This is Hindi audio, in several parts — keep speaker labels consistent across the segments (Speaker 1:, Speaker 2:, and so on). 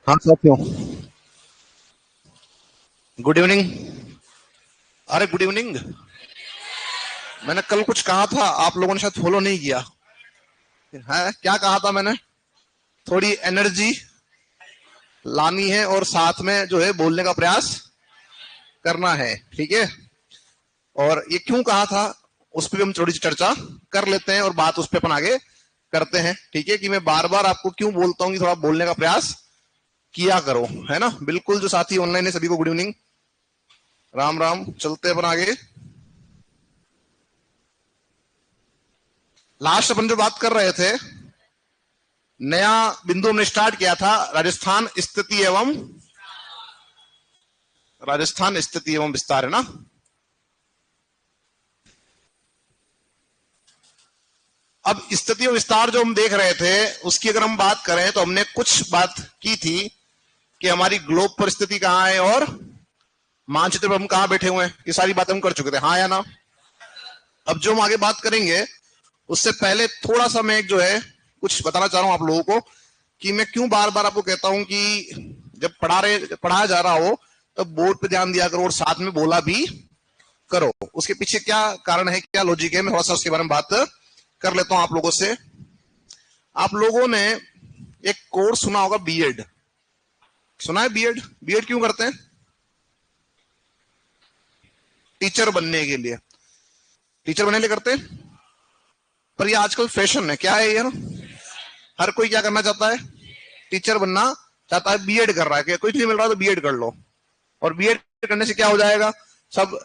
Speaker 1: हाँ साथियों, गुड इवनिंग। अरे गुड इवनिंग। मैंने कल कुछ कहा था, आप लोगों ने शायद फॉलो नहीं किया है। क्या कहा था मैंने? थोड़ी एनर्जी लानी है और साथ में जो है बोलने का प्रयास करना है, ठीक है। और ये क्यों कहा था उस पर भी हम थोड़ी सी चर्चा कर लेते हैं और बात उस पर अपन आगे करते हैं, ठीक है। कि मैं बार बार आपको क्यों बोलता हूँ कि थोड़ा बोलने का प्रयास किया करो, है ना। बिल्कुल, जो साथी ऑनलाइन है सभी को गुड इवनिंग, राम राम। चलते अपन आगे। लास्ट अपन जो बात कर रहे थे, नया बिंदु हमने स्टार्ट किया था, राजस्थान स्थिति एवं विस्तार, है ना। अब स्थिति एवं विस्तार जो हम देख रहे थे उसकी अगर हम बात करें तो हमने कुछ बात की थी कि हमारी ग्लोब पर स्थिति कहां है और मानचित्र पर हम कहां बैठे हुए हैं। ये सारी बातें हम कर चुके थे, हाँ या ना। अब जो हम आगे बात करेंगे उससे पहले थोड़ा सा मैं जो है कुछ बताना चाह रहा हूं आप लोगों को कि मैं क्यों बार बार आपको कहता हूं कि जब पढ़ाया जा रहा हो तो बोर्ड पे ध्यान दिया करो और साथ में बोला भी करो। उसके पीछे क्या कारण है, क्या लॉजिक है, मैं थोड़ा सा उसके बारे में बात कर लेता हूं आप लोगों से। आप लोगों ने एक कोर्स सुना होगा, बीएड। सुना है बीएड? बीएड क्यों करते हैं? टीचर बनने के लिए, टीचर बनने के लिए करते हैं। पर ये आजकल फैशन है, क्या है ये ना, हर कोई क्या करना चाहता है, टीचर बनना चाहता है। बीएड कर रहा है कि कुछ नहीं मिल रहा तो बीएड कर लो, और बीएड करने से क्या हो जाएगा, सब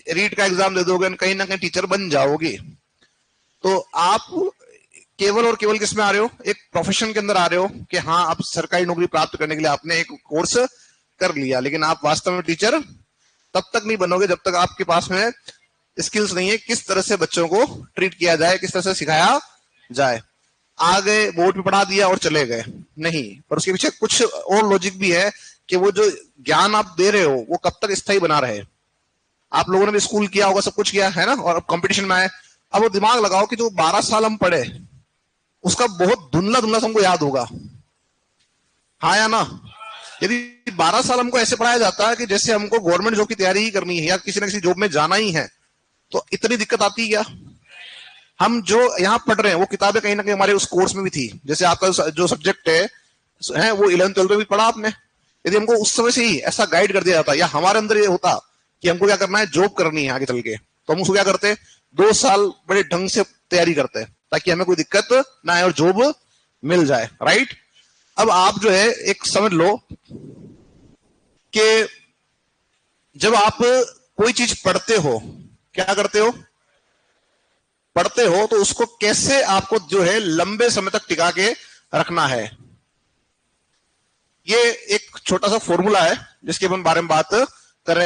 Speaker 1: रीट का एग्जाम दे दोगे, कहीं ना कहीं टीचर बन जाओगे। तो आप केवल और केवल किस में आ रहे हो, एक प्रोफेशन के अंदर आ रहे हो कि हाँ आप सरकारी नौकरी प्राप्त करने के लिए आपने एक कोर्स कर लिया, लेकिन आप वास्तव में टीचर तब तक नहीं बनोगे जब तक आपके पास में स्किल्स नहीं है किस तरह से बच्चों को ट्रीट किया जाए, किस तरह से सिखाया जाए। आ गए बोर्ड पे पढ़ा दिया और चले गए, नहीं। पर उसके पीछे कुछ और लॉजिक भी है कि वो जो ज्ञान आप दे रहे हो वो कब तक स्थायी बना रहे। आप लोगों ने भी स्कूल किया होगा, सब कुछ किया है ना, और अब कंपटीशन में आए। अब वो दिमाग लगाओ कि जो 12 साल हम पढ़े उसका बहुत धुंधला धुंधला हमको याद होगा, हाँ या ना। यदि 12 साल हमको ऐसे पढ़ाया जाता है कि जैसे हमको गवर्नमेंट जॉब की तैयारी ही करनी है या किसी न किसी जॉब में जाना ही है, तो इतनी दिक्कत आती क्या। हम जो यहाँ पढ़ रहे हैं वो किताबें कहीं ना कहीं हमारे उस कोर्स में भी थी। जैसे आपका जो सब्जेक्ट है वो 11th 12th में भी पढ़ा आपने। यदि हमको उस समय से ही ऐसा गाइड कर दिया जाता या हमारे अंदर ये होता कि हमको क्या करना है, जॉब करनी है आगे चल के, तो हम उसको क्या करते, 2 साल बड़े ढंग से तैयारी करते हैं ताकि हमें कोई दिक्कत ना आए और जॉब मिल जाए, राइट। अब आप जो है एक समझ लो कि जब आप कोई चीज पढ़ते हो, क्या करते हो, पढ़ते हो, तो उसको कैसे आपको जो है लंबे समय तक टिका के रखना है। ये एक छोटा सा फॉर्मूला है जिसके अपन बारे में बात कर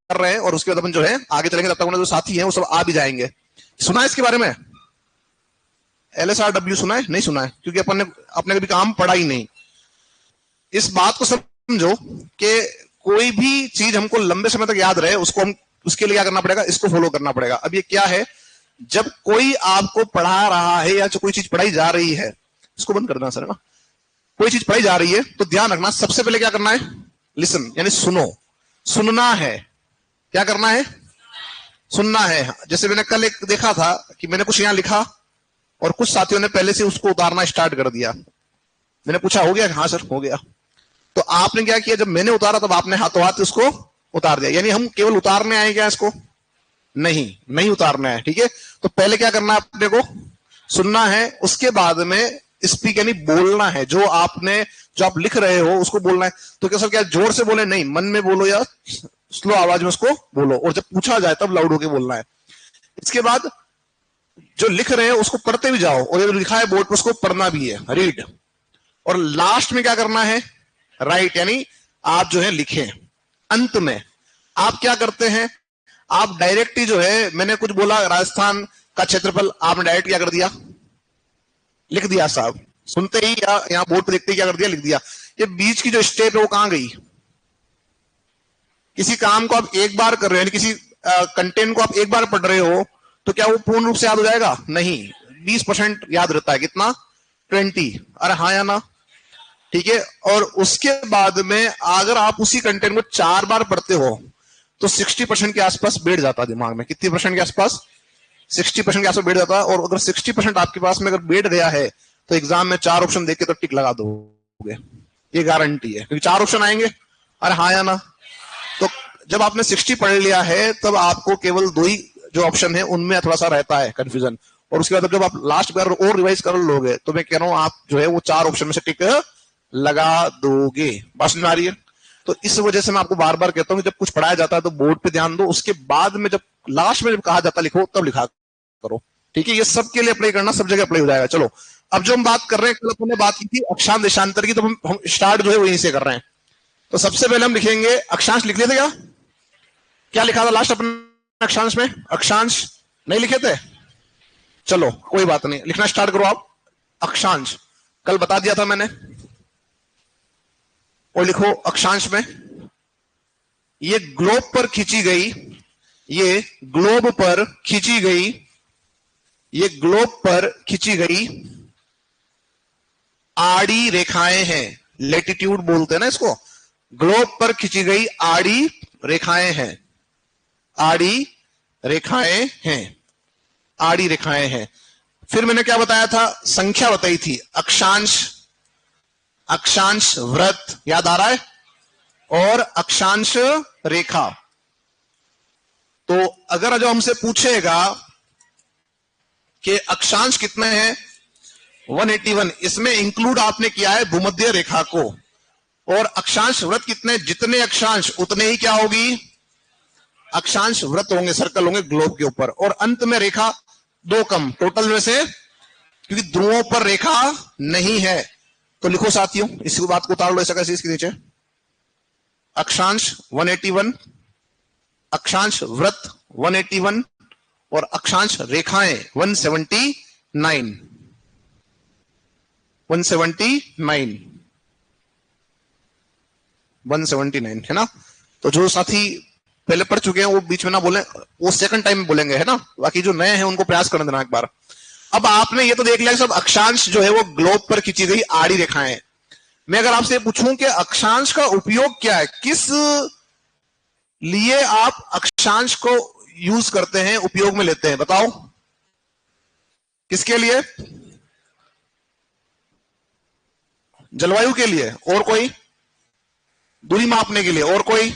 Speaker 1: रहे हैं और उसके बाद अपन जो है आगे चलेंगे। तब तक जो साथी हैं वो सब आ भी जाएंगे। सुना है इसके बारे में? LSRW सुना है? नहीं सुना है, क्योंकि अपने कभी काम पढ़ा ही नहीं। इस बात को समझो कि कोई भी चीज हमको लंबे समय तक याद रहे उसको हम उसके लिए क्या करना पड़ेगा, इसको फॉलो करना पड़ेगा। अब ये क्या है, जब कोई आपको पढ़ा रहा है या जो कोई चीज पढ़ाई जा रही है, इसको बंद कर देना सर, है ना। कोई चीज पढ़ाई जा रही है तो ध्यान रखना, सबसे पहले क्या करना है, लिसन, यानी सुनो, सुनना है। क्या करना है, सुनना है। जैसे मैंने कल एक देखा था कि मैंने कुछ यहां लिखा और कुछ साथियों ने पहले से उसको उतारना स्टार्ट कर दिया। मैंने पूछा हो गया, हाँ सर हो गया। तो आपने क्या किया, जब मैंने उतारा तब आपने हाथों हाथ उसको उतार दिया। यानी हम केवल उतारने आए क्या इसको, नहीं नहीं उतारना है, ठीक है। तो पहले क्या करना है, अपने को सुनना है, उसके बाद में स्पीक यानी बोलना है। जो आप लिख रहे हो उसको बोलना है। तो क्या सर, क्या जोर से बोले? नहीं, मन में बोलो या स्लो आवाज में उसको बोलो, और जब पूछा जाए तब लाउड होके बोलना है। इसके बाद जो लिख रहे हैं उसको पढ़ते भी जाओ, और जो लिखा है बोर्ड पर उसको पढ़ना भी है, रीड। और लास्ट में क्या करना है, राइट, यानी आप जो है लिखें। अंत में आप क्या करते हैं, आप डायरेक्ट ही जो है, मैंने कुछ बोला राजस्थान का क्षेत्रफल, आपने डायरेक्ट क्या कर दिया, लिख दिया साहब। सुनते ही या यहां बोर्ड पे देखते ही क्या कर दिया, लिख दिया। ये बीच की जो स्टेप है वो कहां गई। किसी काम को आप एक बार कर रहे हो, किसी कंटेंट को आप एक बार पढ़ रहे हो, तो क्या वो पूर्ण रूप से याद हो जाएगा? नहीं, 20% याद रहता है। कितना? 20। अरे हाँ या ना। ठीक है। और उसके बाद में अगर आप उसी कंटेंट को 4 बार पढ़ते हो तो 60% के आसपास बैठ जाता है दिमाग में। कितनी परसेंट के आसपास? 60% के आसपास बैठ जाता है। और अगर 60% आपके पास में अगर बैठ गया है तो एग्जाम में 4 ऑप्शन देख के तो टिक लगा दोगे, ये गारंटी है, क्योंकि 4 ऑप्शन आएंगे। अरे हाँ या ना? तो जब आपने 60 पढ़ लिया है तब आपको केवल 2 ही जो ऑप्शन है उनमें थोड़ा सा रहता है कंफ्यूजन। और उसके बाद जब आप लास्ट बार और रिवाइज कर लोगे तो मैं कह रहा हूं आप जो है वो 4 ऑप्शन में से टिक लगा दोगे। बात समझ में आ रही है? तो इस वजह से मैं आपको बार बार कहता हूं कि जब कुछ पढ़ाया जाता है तो बोर्ड पे ध्यान दो, उसके बाद में जब लास्ट में जब कहा जाता है लिखो तब लिखा करो। ठीक है, ये सब के लिए अप्लाई करना, सब जगह अप्लाई हो जाएगा। चलो अब जो हम बात कर रहे हैं, कल अपने बात की थी अक्षांश देशांतर की, तो हम स्टार्ट जो है वहीं से कर रहे हैं। तो सबसे पहले हम लिखेंगे अक्षांश। लिख लेते क्या? क्या लिखा था लास्ट अपने अक्षांश में? अक्षांश नहीं लिखे थे? चलो कोई बात नहीं, लिखना स्टार्ट करो आप। अक्षांश कल बता दिया था मैंने। और लिखो अक्षांश में ये ग्लोब पर खींची गई, ये ग्लोब पर खींची गई, ये ग्लोब पर खींची गई आड़ी रेखाएं हैं। लेटिट्यूड बोलते हैं ना इसको। ग्लोब पर खींची गई आड़ी रेखाएं हैं, आड़ी रेखाएं हैं, आड़ी रेखाएं हैं। फिर मैंने क्या बताया था? संख्या बताई थी। अक्षांश, अक्षांश वृत्त याद आ रहा है, और अक्षांश रेखा। तो अगर जो हमसे पूछेगा कि अक्षांश कितने हैं 181, इसमें इंक्लूड आपने किया है भूमध्य रेखा को। और अक्षांश वृत्त कितने? जितने अक्षांश उतने ही क्या होगी? अक्षांश वृत्त होंगे, सर्कल होंगे ग्लोब के ऊपर। और अंत में रेखा 2 कम टोटल में से, क्योंकि ध्रुवों पर रेखा नहीं है। तो लिखो साथियों, इसी बात को उतार लो ऐसा कैसे इसके नीचे। अक्षांश 181, अक्षांश वृत्त 181 और अक्षांश रेखाएं 179, 179 है ना। तो जो साथी पहले पढ़ चुके हैं वो बीच में ना बोले, वो सेकंड टाइम में बोलेंगे, है ना। बाकी जो नए हैं उनको प्रयास करने देना एक बार। अब आपने ये तो देख लिया सब अक्षांश जो है वो ग्लोब पर खींची गई आड़ी रेखाएं। मैं अगर आपसे पूछूं कि अक्षांश का उपयोग क्या है, किस लिए आप अक्षांश को यूज करते हैं, उपयोग में लेते हैं, बताओ किसके लिए? जलवायु के लिए। और कोई? दूरी मापने के लिए। और कोई?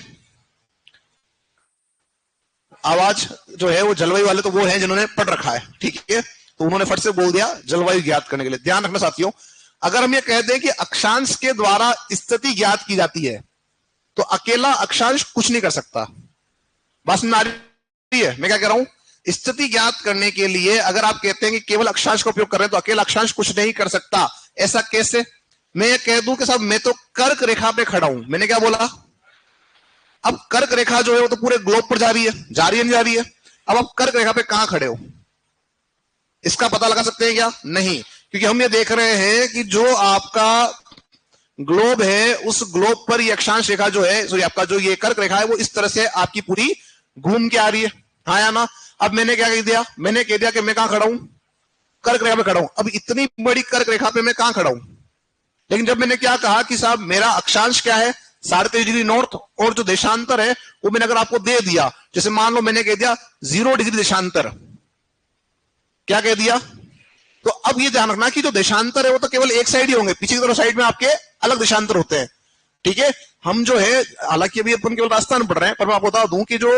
Speaker 1: आवाज जो है वो जलवायु वाले तो वो है जिन्होंने पढ़ रखा है, ठीक है, तो उन्होंने फट से बोल दिया जलवायु ज्ञात करने के लिए। ध्यान रखना साथियों, अगर हम ये कहते हैं कि अक्षांश के द्वारा स्थिति ज्ञात की जाती है तो अकेला अक्षांश कुछ नहीं कर सकता। बस में आ रही है मैं क्या कह रहा हूं? स्थिति ज्ञात करने के लिए अगर आप कहते हैं कि केवल अक्षांश का उपयोग कर रहे हैं तो अकेला अक्षांश कुछ नहीं कर सकता। ऐसा कैसे? मैं ये कह दूं कि साहब मैं तो कर्क रेखा पे खड़ा हूं, मैंने क्या बोला? अब कर्क रेखा जो है वो तो पूरे ग्लोब पर जा रही है, जा रही है नहीं जा रही है? अब आप कर्क रेखा पे कहां खड़े हो इसका पता लगा सकते हैं क्या? नहीं, क्योंकि हम ये देख रहे हैं कि जो आपका ग्लोब है उस ग्लोब पर ये अक्षांश रेखा जो है, सॉरी आपका जो ये कर्क रेखा है वो इस तरह से आपकी पूरी घूम के आ रही है, हाँ या ना। अब मैंने क्या कह दिया? मैंने कह दिया कि मैं कहां खड़ा हूं? कर्क रेखा पे खड़ा हूं। अब इतनी बड़ी कर्क रेखा पे मैं कहां खड़ा हूं? लेकिन जब मैंने क्या कहा कि साहब मेरा अक्षांश क्या है 23.5 डिग्री नॉर्थ, और जो देशांतर है वो मैंने अगर आपको दे दिया, जैसे मान लो मैंने कह दिया 0 डिग्री देशांतर, क्या कह दिया? तो अब ये ध्यान रखना कि जो देशांतर है वो तो केवल एक साइड ही होंगे, पीछे की तरफ साइड में आपके अलग देशांतर होते हैं, ठीक है। हम जो है हालांकि अभी अपन केवल रास्ता में पढ़ रहे हैं, पर मैं आपको बता दूं कि जो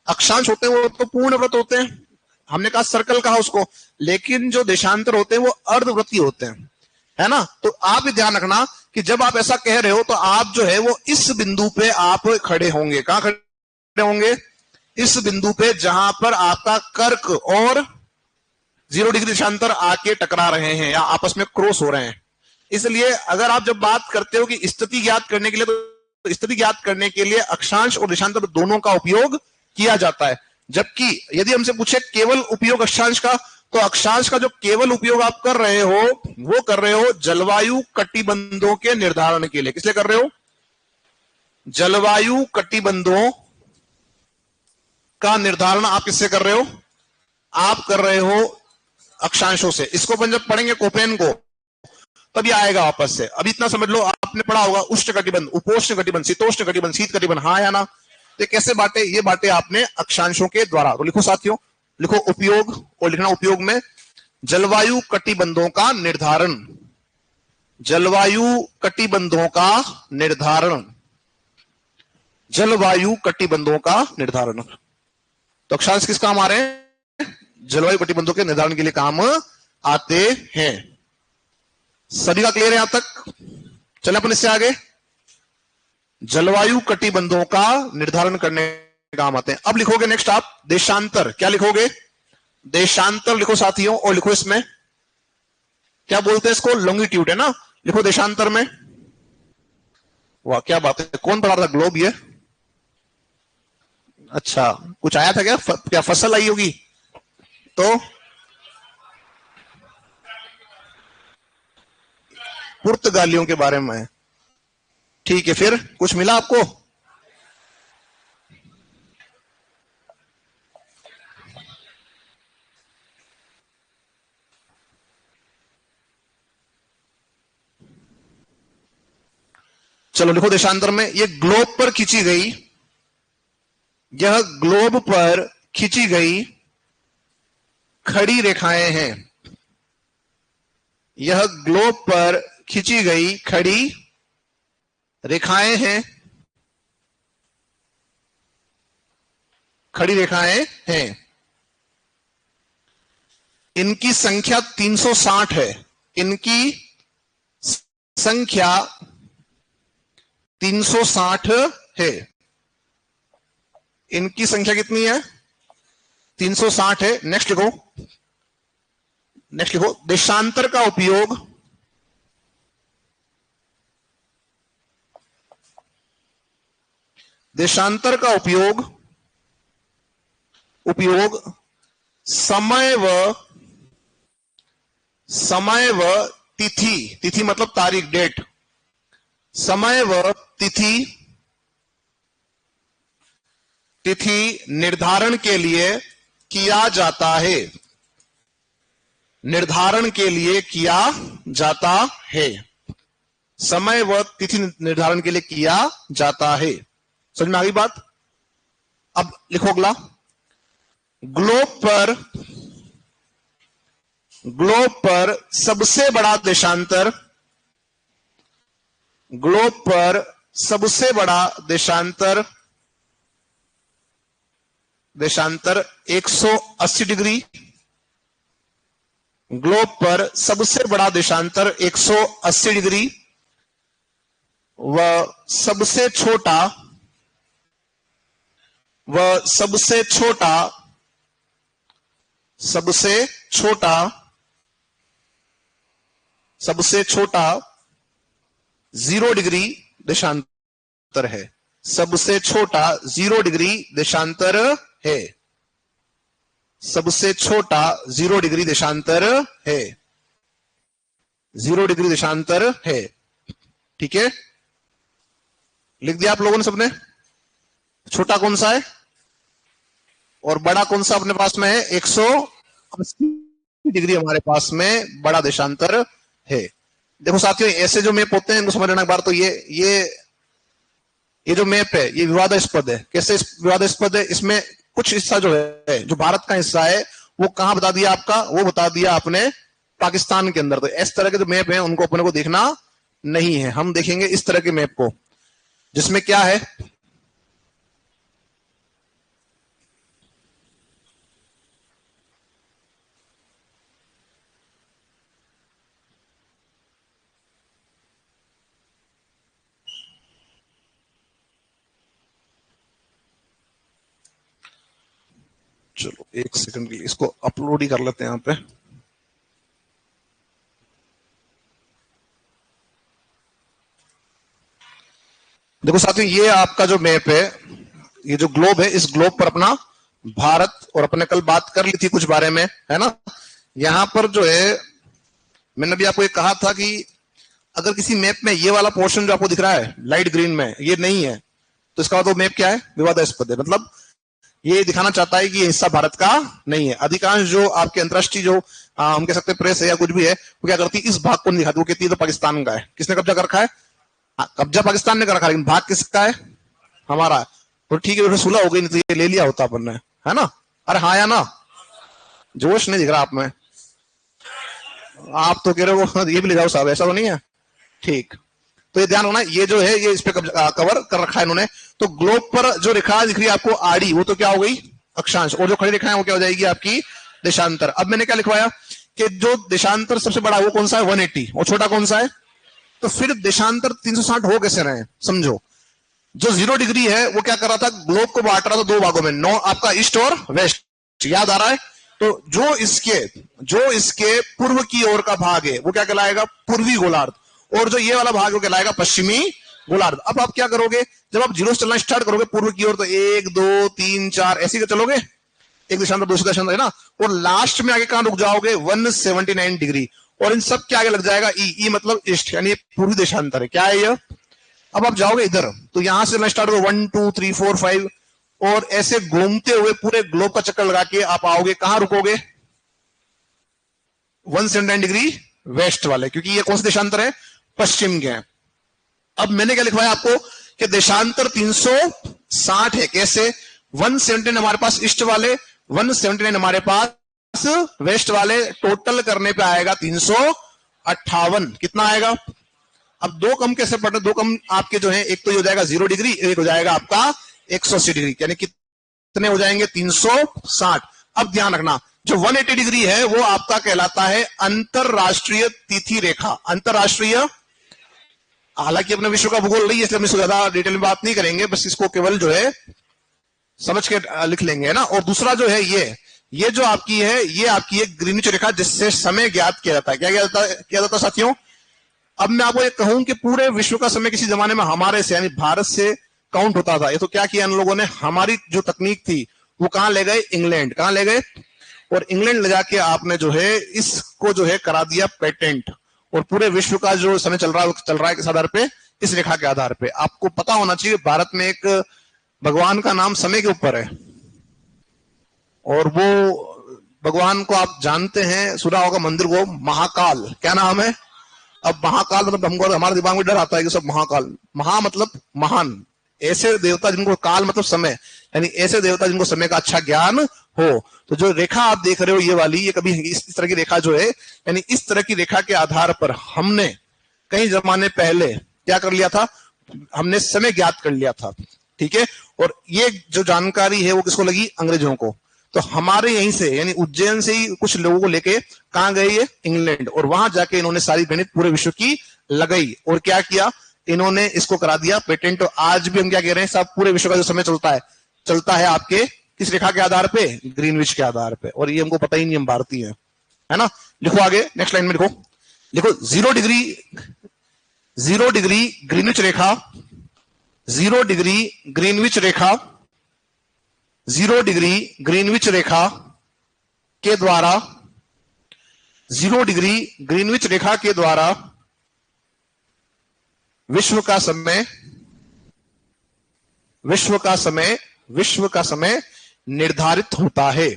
Speaker 1: अक्षांश होते हैं वो तो पूर्ण व्रत होते हैं, हमने कहा सर्कल कहा उसको, लेकिन जो देशांतर होते हैं वो अर्धवृत्तीय होते हैं, है ना। तो आप भी ध्यान रखना कि जब आप ऐसा कह रहे हो तो आप जो है वो इस बिंदु पे आप खड़े होंगे। कहां खड़े होंगे? इस बिंदु पे जहां पर आपका कर्क और 0 डिग्री देशांतर आके टकरा रहे हैं या आपस में क्रॉस हो रहे हैं। इसलिए अगर आप जब बात करते हो कि स्थिति ज्ञात करने के लिए, तो स्थिति ज्ञात करने के लिए अक्षांश और देशांतर दोनों का उपयोग किया जाता है। जबकि यदि हमसे पूछे केवल उपयोग अक्षांश का, तो अक्षांश का जो केवल उपयोग आप कर रहे हो वो कर रहे हो जलवायु कटिबंधों के निर्धारण के लिए। किस लिए कर रहे हो? जलवायु कटिबंधों का निर्धारण आप किससे कर रहे हो? आप कर रहे हो अक्षांशों से। इसको अपन जब पढ़ेंगे कोपेन को तब ये आएगा वापस से। अभी इतना समझ लो आप आपने पढ़ा होगा उष्ण कटिबंध, उपोष्ण कटिबंध, शीतोष्ण कटिबंध, शीत कटिबंध, हाँ या ना? तो कैसे बांटे? ये बांटे आपने अक्षांशों के द्वारा। तो लिखो साथियों, लिखो उपयोग, और लिखना उपयोग में जलवायु कटिबंधों का निर्धारण, जलवायु कटिबंधों का निर्धारण, जलवायु कटिबंधों का निर्धारण। तो अक्षांश किस काम आ रहे हैं? जलवायु कटिबंधों के निर्धारण के लिए काम आते हैं। सभी का क्लियर है यहां तक? चले अपन इससे आगे। जलवायु कटिबंधों का निर्धारण करने के काम आते हैं। अब लिखोगे नेक्स्ट आप देशांतर। क्या लिखोगे? देशांतर लिखो साथियों, और लिखो इसमें क्या बोलते हैं इसको? लॉन्गिट्यूड है ना? लिखो देशांतर में। वाह क्या बात है, कौन पढ़ा था? ग्लोब ये? अच्छा, कुछ आया था क्या? क्या फसल आई होगी? तो पुर्तगालियों के बारे में। ठीक है, फिर कुछ मिला आपको? चलो लिखो देशांतर में, ये ग्लोब पर खींची गई, यह ग्लोब पर खींची गई खड़ी रेखाएं हैं, यह ग्लोब पर खींची गई खड़ी रेखाएं हैं, खड़ी रेखाएं हैं। इनकी संख्या 360 है, इनकी संख्या 360 है। इनकी संख्या कितनी है? 360 है। नेक्स्ट लिखो, नेक्स्ट लिखो देशांतर का उपयोग, देशांतर का उपयोग, उपयोग समय व तिथि, तिथि मतलब तारीख, डेट, समय व तिथि, तिथि निर्धारण के लिए किया जाता है, निर्धारण के लिए किया जाता है, समय व तिथि निर्धारण के लिए किया जाता है। समझ में आ गई बात? अब लिखो अगला, ग्लोब पर सबसे बड़ा देशांतर, ग्लोब पर सबसे बड़ा देशांतर, देशांतर 180 डिग्री, ग्लोब पर सबसे बड़ा देशांतर 180 डिग्री व सबसे छोटा, सबसे छोटा, सबसे छोटा, सबसे छोटा 0 डिग्री देशांतर है, सबसे छोटा 0 डिग्री देशांतर है, सबसे छोटा 0 डिग्री देशांतर है, 0 डिग्री देशांतर है। ठीक है, लिख दिया आप लोगों ने सबने? छोटा कौन सा है और बड़ा कौन सा अपने पास में है? 180 डिग्री हमारे पास में बड़ा देशांतर है। देखो साथियों, ऐसे जो मैप होते हैं इनको समझ लेना एक बार। तो ये जो मैप है ये विवादास्पद है। कैसे विवादास्पद है? इसमें कुछ हिस्सा जो है, जो भारत का हिस्सा है, वो कहां बता दिया आपका? वो बता दिया आपने पाकिस्तान के अंदर। तो इस तरह के जो मैप है उनको अपने को देखना नहीं है। हम देखेंगे इस तरह के मैप को जिसमें क्या है, चलो एक सेकंड के लिए इसको अपलोड ही कर लेते हैं यहां पे। देखो साथियों, ये आपका जो मैप है, ये जो ग्लोब है, इस ग्लोब पर अपना भारत, और अपने कल बात कर ली थी कुछ बारे में, है ना? यहां पर जो है मैंने भी आपको ये कहा था कि अगर किसी मैप में ये वाला पोर्शन जो आपको दिख रहा है लाइट ग्रीन में, ये नहीं है, तो इसका मतलब मैप क्या है? विवादास्पद है। मतलब ये दिखाना चाहता है कि ये हिस्सा भारत का नहीं है। अधिकांश जो आपके अंतरराष्ट्रीय जो हम कह सकते हैं प्रेस है या कुछ भी है, वो क्या करती है? इस भाग को नहीं दिखाती, वो कहती है तो पाकिस्तान का है। किसने कब्जा कर रखा है? कब्जा पाकिस्तान ने कर रखा, लेकिन भाग किसका है? हमारा। तो ठीक है, सुलह हो गई, नहीं तो ये ले लिया होता अपन ने, है ना? अरे हाँ या ना? जोश नहीं दिख रहा आप में। आप तो कह रहे हो ये भी ले जाओ साहब, ऐसा तो नहीं है? ठीक, तो ये ध्यान रखना, ये जो है ये इस पे कवर कर रखा है इन्होंने। तो ग्लोब पर जो रेखा दिख रही है आपको आड़ी, वो तो क्या हो गई? अक्षांश। और जो खड़ी रेखा है वो क्या हो जाएगी आपकी? देशांतर। अब मैंने क्या लिखवाया कि जो देशांतर सबसे बड़ा वो कौन सा है? 180। और छोटा कौन सा है? तो फिर देशांतर 360 हो कैसे रहे? समझो, जो 0 डिग्री है वो क्या कर रहा था? ग्लोब को बांट रहा था दो भागों में, नॉर्थ आपका ईस्ट और वेस्ट, याद आ रहा है? तो जो इसके पूर्व की ओर का भाग है वो क्या कहलाएगा? पूर्वी गोलार्ध। और जो ये वाला भाग वो कहलाएगा पश्चिमी गोलार्ध। अब आप क्या करोगे, जब आप जीरो से चलना स्टार्ट करोगे पूर्व की ओर, तो 1 2 3 4 ऐसे ही चलोगे, एक देशांतर दूसरे देशांतर, है ना? और लास्ट में आगे कहां रुक जाओगे? 179 डिग्री। और इन सब के आगे लग जाएगा ई मतलब ईस्ट, यानी पूर्वी देशांतर है। क्या है ये? अब आप जाओगे इधर, तो यहां से स्टार्ट हो 1 2 3 4 5, और ऐसे घूमते हुए पूरे ग्लोब का चक्कर लगा के आप आओगे, कहां रुकोगे? 179 डिग्री वेस्ट वाले, क्योंकि ये कौन से देशांतर है? पश्चिम के हैं। अब मैंने क्या लिखवाया आपको कि देशांतर 360 है। कैसे? 179 हमारे पास ईस्ट वाले, 179 हमारे पास वेस्ट वाले, टोटल करने पे आएगा 358। कितना आएगा? अब दो कम कैसे पढ़ रहे? दो कम आपके जो है, एक तो ये हो जाएगा 0 डिग्री, एक हो जाएगा आपका 180 डिग्री, यानी कितने हो जाएंगे? 360। अब ध्यान रखना, जो 180 डिग्री है वो आपका कहलाता है अंतरराष्ट्रीय तिथि रेखा। अंतरराष्ट्रीय, हालांकि अपने विश्व का भूगोल नहीं है इसलिए हम इसको ज्यादा डिटेल में बात नहीं करेंगे, बस इसको केवल जो है समझ के लिख लेंगे, है ना? और दूसरा जो है ये जो आपकी है, ये आपकी एक ग्रीनिच रेखा, जिससे समय ज्ञात किया जाता है। क्या किया जाता है साथियों? अब मैं आपको एक कहूं कि पूरे विश्व का समय किसी जमाने में हमारे से, यानी भारत से काउंट होता था। ये तो क्या किया इन लोगों ने, हमारी जो तकनीक थी वो कहां ले गए? इंग्लैंड। कहां ले गए? और इंग्लैंड ले जाके आपने जो है इसको जो है करा दिया पेटेंट। और पूरे विश्व का जो समय चल रहा है किस आधार पे? इस रेखा के आधार पे। आपको पता होना चाहिए भारत में एक भगवान का नाम समय के ऊपर है, और वो भगवान को आप जानते हैं, सुना होगा मंदिर को, महाकाल। क्या नाम है? अब महाकाल मतलब हमको, हमारे दिमाग में डर आता है कि सब महाकाल, महा मतलब महान, ऐसे देवता जिनको, काल मतलब समय, यानी ऐसे देवता जिनको समय का अच्छा ज्ञान हो। तो जो रेखा आप देख रहे हो ये वाली, ये कभी इस तरह की रेखा जो है, यानी इस तरह की रेखा के आधार पर हमने कई जमाने पहले क्या कर लिया था? हमने समय ज्ञात कर लिया था। ठीक है, और ये जो जानकारी है वो किसको लगी? अंग्रेजों को। तो हमारे यहीं से, यानी उज्जैन से ही कुछ लोगों को लेके कहां गए? ये इंग्लैंड। और वहां जाके इन्होंने सारी गणित पूरे विश्व की लगाई, और क्या किया? इन्होंने इसको करा दिया पेटेंट। तो आज भी हम क्या कह रहे हैं, सब पूरे विश्व का जो समय चलता है आपके किस रेखा के आधार पे? ग्रीनविच के आधार पे। और ये हमको पता ही नहीं, हम भारतीय हैं, है ना? लिखो आगे, नेक्स्ट लाइन में लिखो 0 डिग्री ग्रीनविच रेखा, 0 डिग्री ग्रीनविच रेखा, 0 डिग्री ग्रीनविच रेखा के द्वारा, 0 डिग्री ग्रीनविच रेखा के द्वारा विश्व का समय निर्धारित होता है।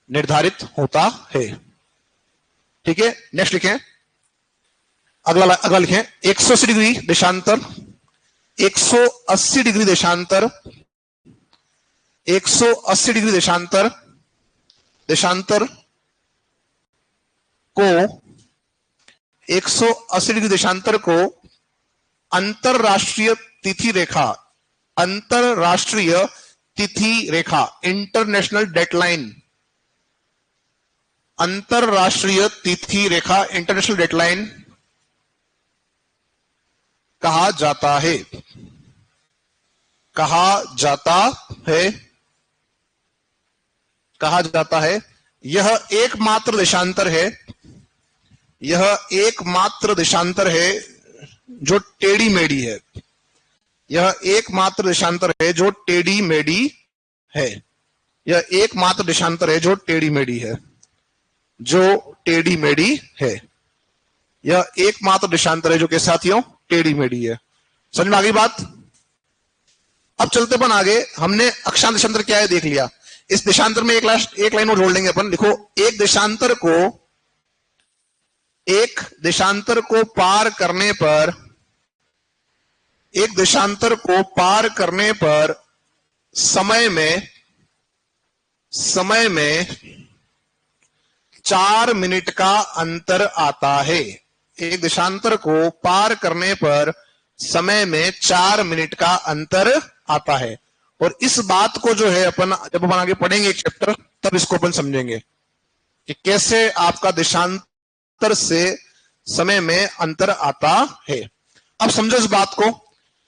Speaker 1: निर्धारित होता है। ठीक है, नेक्स्ट लिखें, अगला लिखें 180 डिग्री देशांतर, 180 डिग्री देशांतर, 180 डिग्री देशांतर को 180 डिग्री देशांतर को अंतरराष्ट्रीय तिथि रेखा, इंटरनेशनल डेडलाइन, अंतरराष्ट्रीय तिथि रेखा, इंटरनेशनल डेडलाइन कहा जाता है। यह एकमात्र देशांतर है जो टेढ़ी मेढ़ी है। यह एकमात्र देशांतर है जो टेढ़ी मेढ़ी है। यह एकमात्र देशांतर है जो टेढ़ी मेढ़ी है। यह एकमात्र देशांतर है जो के साथियों टेढ़ी मेढ़ी है। समझ में आ गई बात? अब चलते अपन आगे। हमने अक्षांश देशांतर क्या है देख लिया। इस देशांतर में एक लाइन और जोड़ लेंगे अपन। लिखो, एक देशांतर को एक देशांतर को पार करने पर समय में 4 मिनट का अंतर आता है। एक देशांतर को पार करने पर समय में 4 मिनट का अंतर आता है। और इस बात को जो है जब अपन आगे पढ़ेंगे एक चैप्टर, तब इसको अपन समझेंगे कि कैसे आपका देशांतर से समय में अंतर आता है। अब समझो इस बात को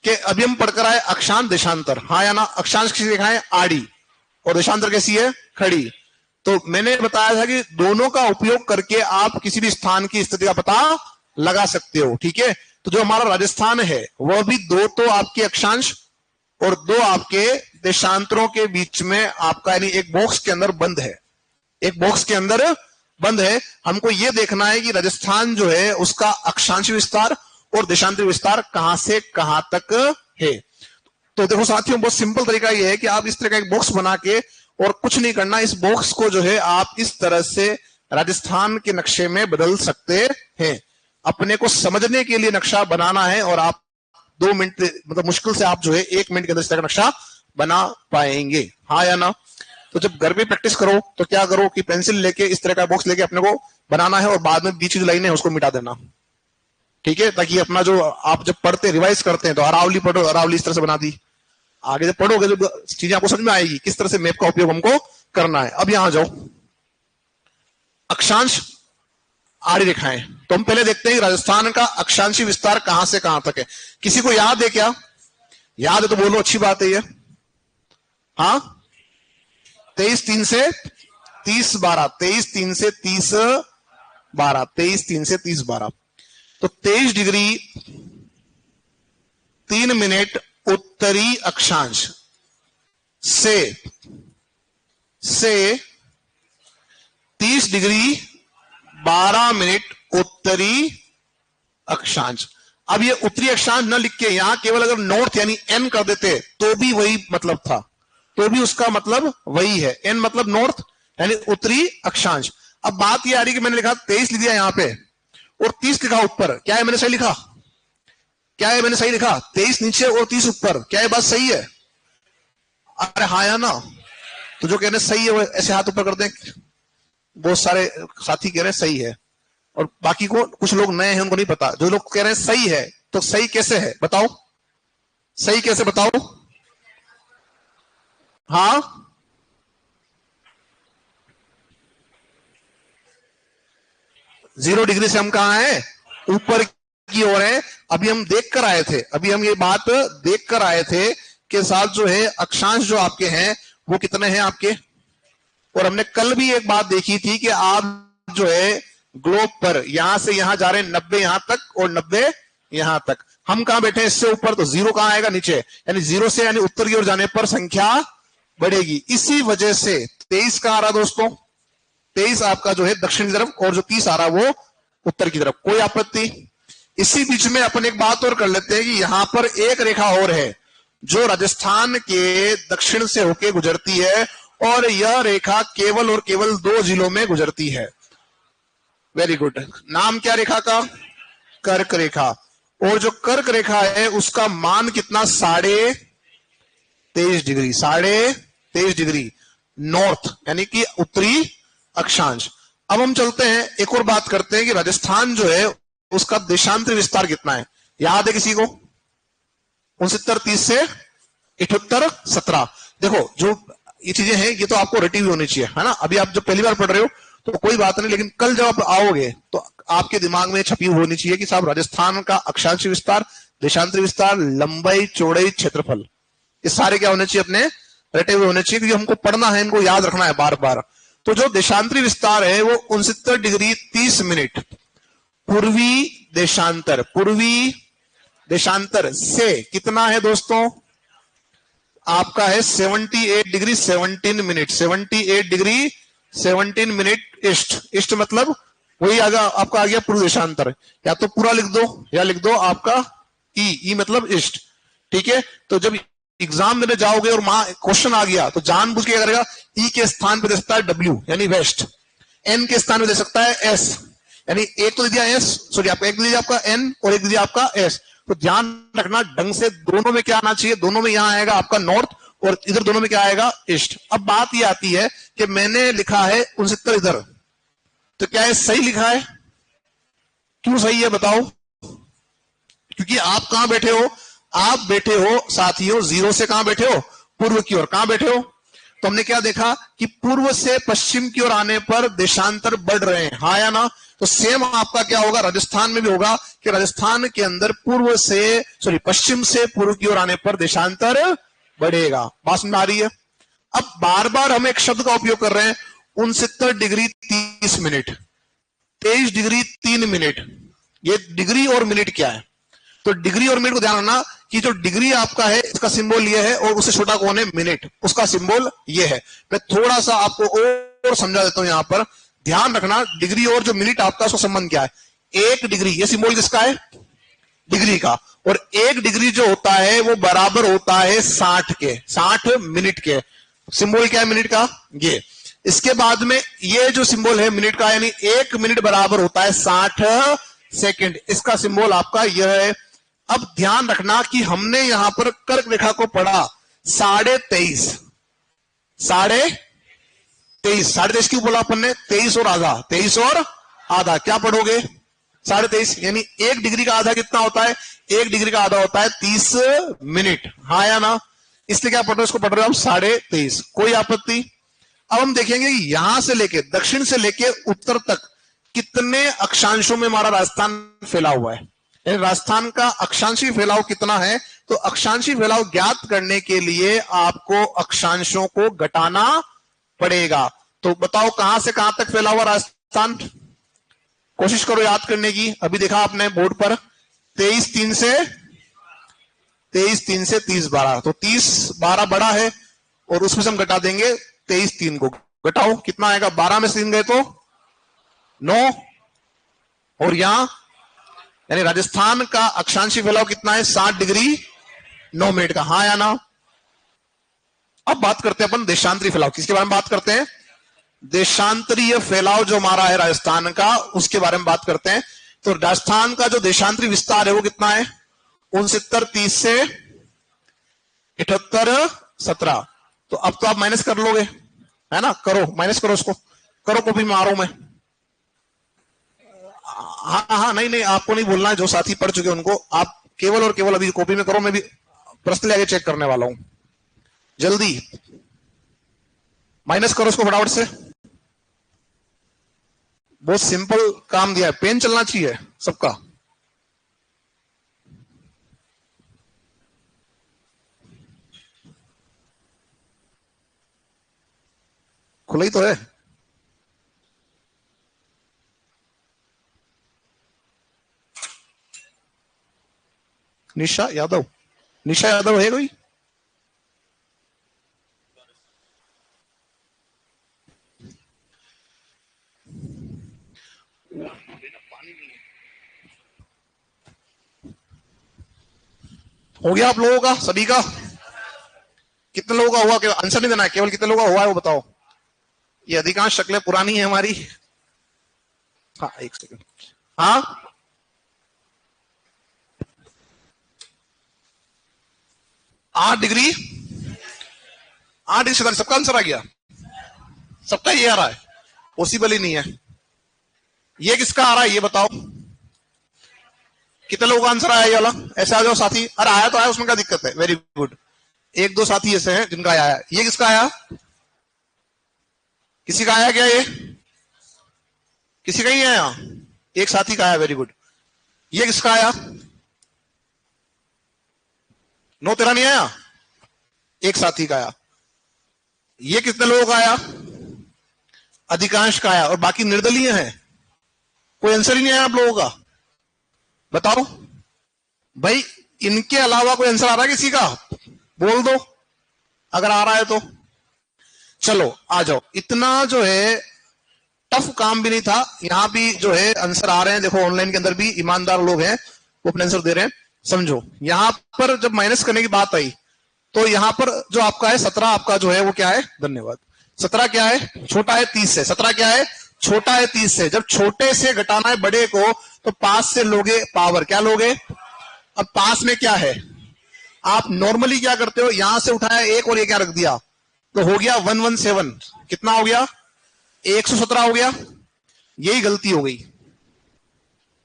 Speaker 1: कि अभी हम पढ़कर आए अक्षांश देशांतर, हाँ या ना। अक्षांश किसी लिखा है आड़ी और देशांतर कैसी है, खड़ी। तो मैंने बताया था कि दोनों का उपयोग करके आप किसी भी स्थान की स्थिति का पता लगा सकते हो, ठीक है। तो जो हमारा राजस्थान है वह भी 2 तो आपके अक्षांश और 2 आपके देशांतरों के बीच में आपका यानी एक बॉक्स के अंदर बंद है, एक बॉक्स के अंदर बंद है। हमको यह देखना है कि राजस्थान जो है उसका अक्षांश विस्तार और देशांतर विस्तार कहां से कहां तक है। तो देखो साथियों, बहुत सिंपल तरीका यह है कि आप इस तरह का एक बॉक्स बना के, और कुछ नहीं करना, इस बॉक्स को जो है आप इस तरह से राजस्थान के नक्शे में बदल सकते हैं। अपने को समझने के लिए नक्शा बनाना है और आप 2 मिनट मतलब मुश्किल से आप जो है 1 मिनट के अंदर इस तरह का नक्शा बना पाएंगे, हाँ या ना। तो जब घर पे प्रैक्टिस करो तो क्या करो कि पेंसिल लेके इस तरह का बॉक्स लेके अपने को बनाना है और बाद में बीच की जो लाइन है उसको मिटा देना, ठीक है। ताकि अपना जो आप जब पढ़ते रिवाइज करते हैं तो अरावली पढ़ो, अरावली इस तरह से बना दी, आगे जब पढ़ोगे जब चीजें आपको समझ में आएगी किस तरह से मैप का उपयोग हमको करना है। अब यहां जाओ, अक्षांश आड़ी रेखाएं। तो हम पहले देखते हैं राजस्थान का अक्षांशी विस्तार कहां से कहां तक है। किसी को याद है क्या? याद है तो बोलो, अच्छी बात है ये। हाँ, 23-3 से 30-12, 23-3 से 30-12, 23-3 से 30-12। तो 23 डिग्री 3 मिनट उत्तरी अक्षांश से 30 डिग्री 12 मिनट उत्तरी अक्षांश। अब ये उत्तरी अक्षांश न लिख के यहां केवल अगर नॉर्थ यानी एन कर देते तो भी वही मतलब था, तो भी उसका मतलब वही है। एन मतलब नॉर्थ यानी उत्तरी अक्षांश। अब बात यह आ रही कि मैंने लिखा 23 लिख दिया यहां पे और 30 लिखा ऊपर, क्या है मैंने सही लिखा? क्या है मैंने सही लिखा? 23 नीचे और 30 ऊपर, क्या ये बात सही है? अरे हाँ या ना? तो जो कह रहे सही है वो ऐसे हाथ ऊपर कर दें। बहुत सारे साथी कह रहे हैं सही है और बाकी को, कुछ लोग नए हैं उनको नहीं पता। जो लोग कह रहे हैं सही है, तो सही कैसे है बताओ? सही कैसे बताओ? हाँ, जीरो डिग्री से हम कहां हैं? ऊपर की ओर है। अभी हम देख कर आए थे, अभी हम ये बात देख कर आए थे कि साथ जो है अक्षांश जो आपके हैं वो कितने हैं आपके। और हमने कल भी एक बात देखी थी कि आप जो है ग्लोब पर यहां से यहां जा रहे हैं 90 यहां तक और 90 यहां तक। हम कहां बैठे हैं? इससे ऊपर। तो जीरो कहां आएगा? नीचे। यानी जीरो से यानी उत्तर की ओर जाने पर संख्या बढ़ेगी। इसी वजह से 23 कहां आ रहा दोस्तों? 23 आपका जो है दक्षिण की तरफ और जो 30 आ रहा वो उत्तर की तरफ। कोई आपत्ति? इसी बीच में अपन एक बात और कर लेते हैं कि यहां पर एक रेखा और है जो राजस्थान के दक्षिण से होकर गुजरती है और यह रेखा केवल और केवल 2 जिलों में गुजरती है। Very good. नाम क्या रेखा का? कर्क रेखा। और जो कर्क रेखा है उसका मान कितना? 23.5 डिग्री, 23.5 डिग्री नॉर्थ यानी कि उत्तरी अक्षांश। अब हम चलते हैं एक और बात करते हैं कि राजस्थान जो है उसका देशांतर विस्तार कितना है। याद है किसी को? 69-30 से 78-17। देखो जो ये चीजें हैं ये तो आपको रटी हुई होनी चाहिए, है ना। अभी आप जब पहली बार पढ़ रहे हो तो कोई बात नहीं, लेकिन कल जब आप आओगे तो आपके दिमाग में छपी होनी चाहिए कि साहब राजस्थान का अक्षांश विस्तार, देशांतर विस्तार, लंबाई, चौड़ाई, क्षेत्रफल, ये सारे क्या होने चाहिए? अपने रटे हुए होने चाहिए, क्योंकि हमको पढ़ना है, इनको याद रखना है बार बार। तो जो देशांतरी विस्तार है वो 69 डिग्री 30 मिनट पूर्वी देशांतर से कितना है दोस्तों? आपका है 78 degree 17 minute, 78 degree 17 minute east मतलब वही आपका आ गया पूर्व देशांतर। या तो पूरा लिख दो या लिख दो आपका ई मतलब ईस्ट, ठीक है। तो जब एग्जाम देने जाओगे और वहां क्वेश्चन आ गया तो जानबूझ के करेगा ई के स्थान पे दे सकता है डब्ल्यू यानी वेस्ट, एन के स्थान पे दे सकता है एस यानी एक तो दे दिया एस, सॉरी आपका एक दे दिया आपका एन और एक दे दिया आपका एस। तो ध्यान रखना ढंग से, दोनों में क्या आना चाहिए, दोनों में यहां आएगा आपका नॉर्थ और इधर दोनों में क्या आएगा ईस्ट। अब बात ये आती है कि मैंने लिखा है 69 इधर, तो क्या ये सही लिखा है? क्यों सही है बताओ? क्योंकि आप कहां बैठे हो, आप बैठे हो साथियों जीरो से कहां बैठे हो, पूर्व की ओर। कहां बैठे हो? तो हमने क्या देखा कि पूर्व से पश्चिम की ओर आने पर देशांतर बढ़ रहे हैं, हाँ या ना? तो सेम आपका क्या होगा, राजस्थान में भी होगा कि राजस्थान के अंदर पूर्व से, सॉरी पश्चिम से पूर्व की ओर आने पर देशांतर बढ़ेगा। बात समझ आ रही है? अब बार बार हम एक शब्द का उपयोग कर रहे हैं, 69 डिग्री 30 मिनट, 23 डिग्री 3 मिनट। ये डिग्री और मिनट क्या है? तो डिग्री और मिनट को ध्यान रखना कि जो डिग्री आपका है इसका सिंबल ये है और उससे छोटा कौन है, मिनट, उसका सिंबल ये है। मैं थोड़ा सा आपको और समझा देता हूं। यहां पर ध्यान रखना, डिग्री और जो मिनट आपका उसका संबंध क्या है। एक डिग्री, ये सिंबल किसका है, डिग्री का, और एक डिग्री जो होता है वो बराबर होता है 60 के, 60 मिनट के। सिंबल क्या है मिनट का, ये। इसके बाद में ये जो सिंबल है मिनट का, यानी एक मिनट बराबर होता है 60 सेकंड, इसका सिंबल आपका यह है। अब ध्यान रखना कि हमने यहां पर कर्क रेखा को पढ़ा 23.5, 23.5 क्यों बोला अपन ने, 23 और आधा, 23 और आधा, क्या पढ़ोगे 23.5, यानी एक डिग्री का आधा कितना होता है, एक डिग्री का आधा होता है 30 मिनट, हाँ या ना? इसलिए क्या पढ़ रहे हो, इसको पढ़ रहे हो हम 23.5, कोई आपत्ति? अब हम देखेंगे यहां से लेके दक्षिण से लेके उत्तर तक कितने अक्षांशों में हमारा राजस्थान फैला हुआ है, राजस्थान का अक्षांशी फैलाव कितना है। तो अक्षांशी फैलाव ज्ञात करने के लिए आपको अक्षांशों को घटाना पड़ेगा। तो बताओ कहां से कहां तक फैला हुआ राजस्थान, कोशिश करो याद करने की। अभी देखा आपने बोर्ड पर 23.3 से 30.12, तो 30.12 बड़ा है और उसमें से हम घटा देंगे 23.3 को। घटाओ कितना आएगा, 12 में से 3 गए तो 9, और यहां यानी राजस्थान का अक्षांशी फैलाव कितना है, 60 डिग्री 9 मिनट का, हाँ या ना? अब बात करते हैं अपन देशांतरी फैलाव, किसके बारे में बात करते हैं, देशांतरीय फैलाव जो हमारा है राजस्थान का, उसके बारे में बात करते हैं। तो राजस्थान का जो देशांतरी विस्तार है वो कितना है, 69.30 से 78.17। तो अब तो आप माइनस कर लोगे, है ना? करो, माइनस करो, उसको करो, कॉपी में आ रहा हूं मैं। हाँ, नहीं आपको नहीं बोलना है, जो साथी पढ़ चुके उनको, आप केवल और केवल अभी कॉपी में करो, मैं भी पर्सनली आगे चेक करने वाला हूं। जल्दी माइनस करो उसको फटाफट से, बहुत सिंपल काम दिया है, पेन चलना चाहिए सबका। खुला ही तो है। निशा यादव, निशा यादव है कोई? हो गया आप लोगों का, सभी का? कितने लोगों का हुआ, केवल आंसर नहीं देना है, केवल कितने लोगों का हुआ है वो बताओ। ये अधिकांश शक्लें पुरानी है हमारी। हाँ एक सेकंड, हाँ 8 डिग्री 47, सबका आंसर आ गया, सबका ये आ रहा है, पॉसिबल ही नहीं है। ये किसका आ रहा है ये बताओ, कितने लोगों का आंसर आया ये वाला, ऐसे आ जाओ साथी। अरे आया तो आया, उसमें क्या दिक्कत है, वेरी गुड। एक दो साथी ऐसे हैं जिनका आया है। ये किसका आया, किसी का आया क्या, ये किसी का ही आया, एक साथी का आया, वेरी गुड। ये किसका आया, 9 तेरा नहीं आया, एक साथी का आया। ये कितने लोगों का आया, अधिकांश का आया, और बाकी निर्दलीय है, कोई आंसर ही नहीं आया आप लोगों का। बताओ भाई, इनके अलावा कोई आंसर आ रहा है किसी का, बोल दो अगर आ रहा है तो। चलो आ जाओ, इतना जो है टफ काम भी नहीं था, यहां भी जो है आंसर आ रहे हैं। देखो ऑनलाइन के अंदर भी ईमानदार लोग हैं, वो अपने आंसर दे रहे हैं। समझो यहां पर जब माइनस करने की बात आई तो यहां पर जो आपका है 17, आपका जो है वो क्या है, धन्यवाद, 17 क्या है, छोटा है 30 से, 17 क्या है, छोटा है 30 से, जब छोटे से घटाना है बड़े को तो पास से लोगे पावर, क्या लोगे? अब पास में क्या है, आप नॉर्मली क्या करते हो, यहां से उठाया एक और ये क्या रख दिया, तो हो गया 117, कितना हो गया? 117 हो गया। यही गलती हो गई,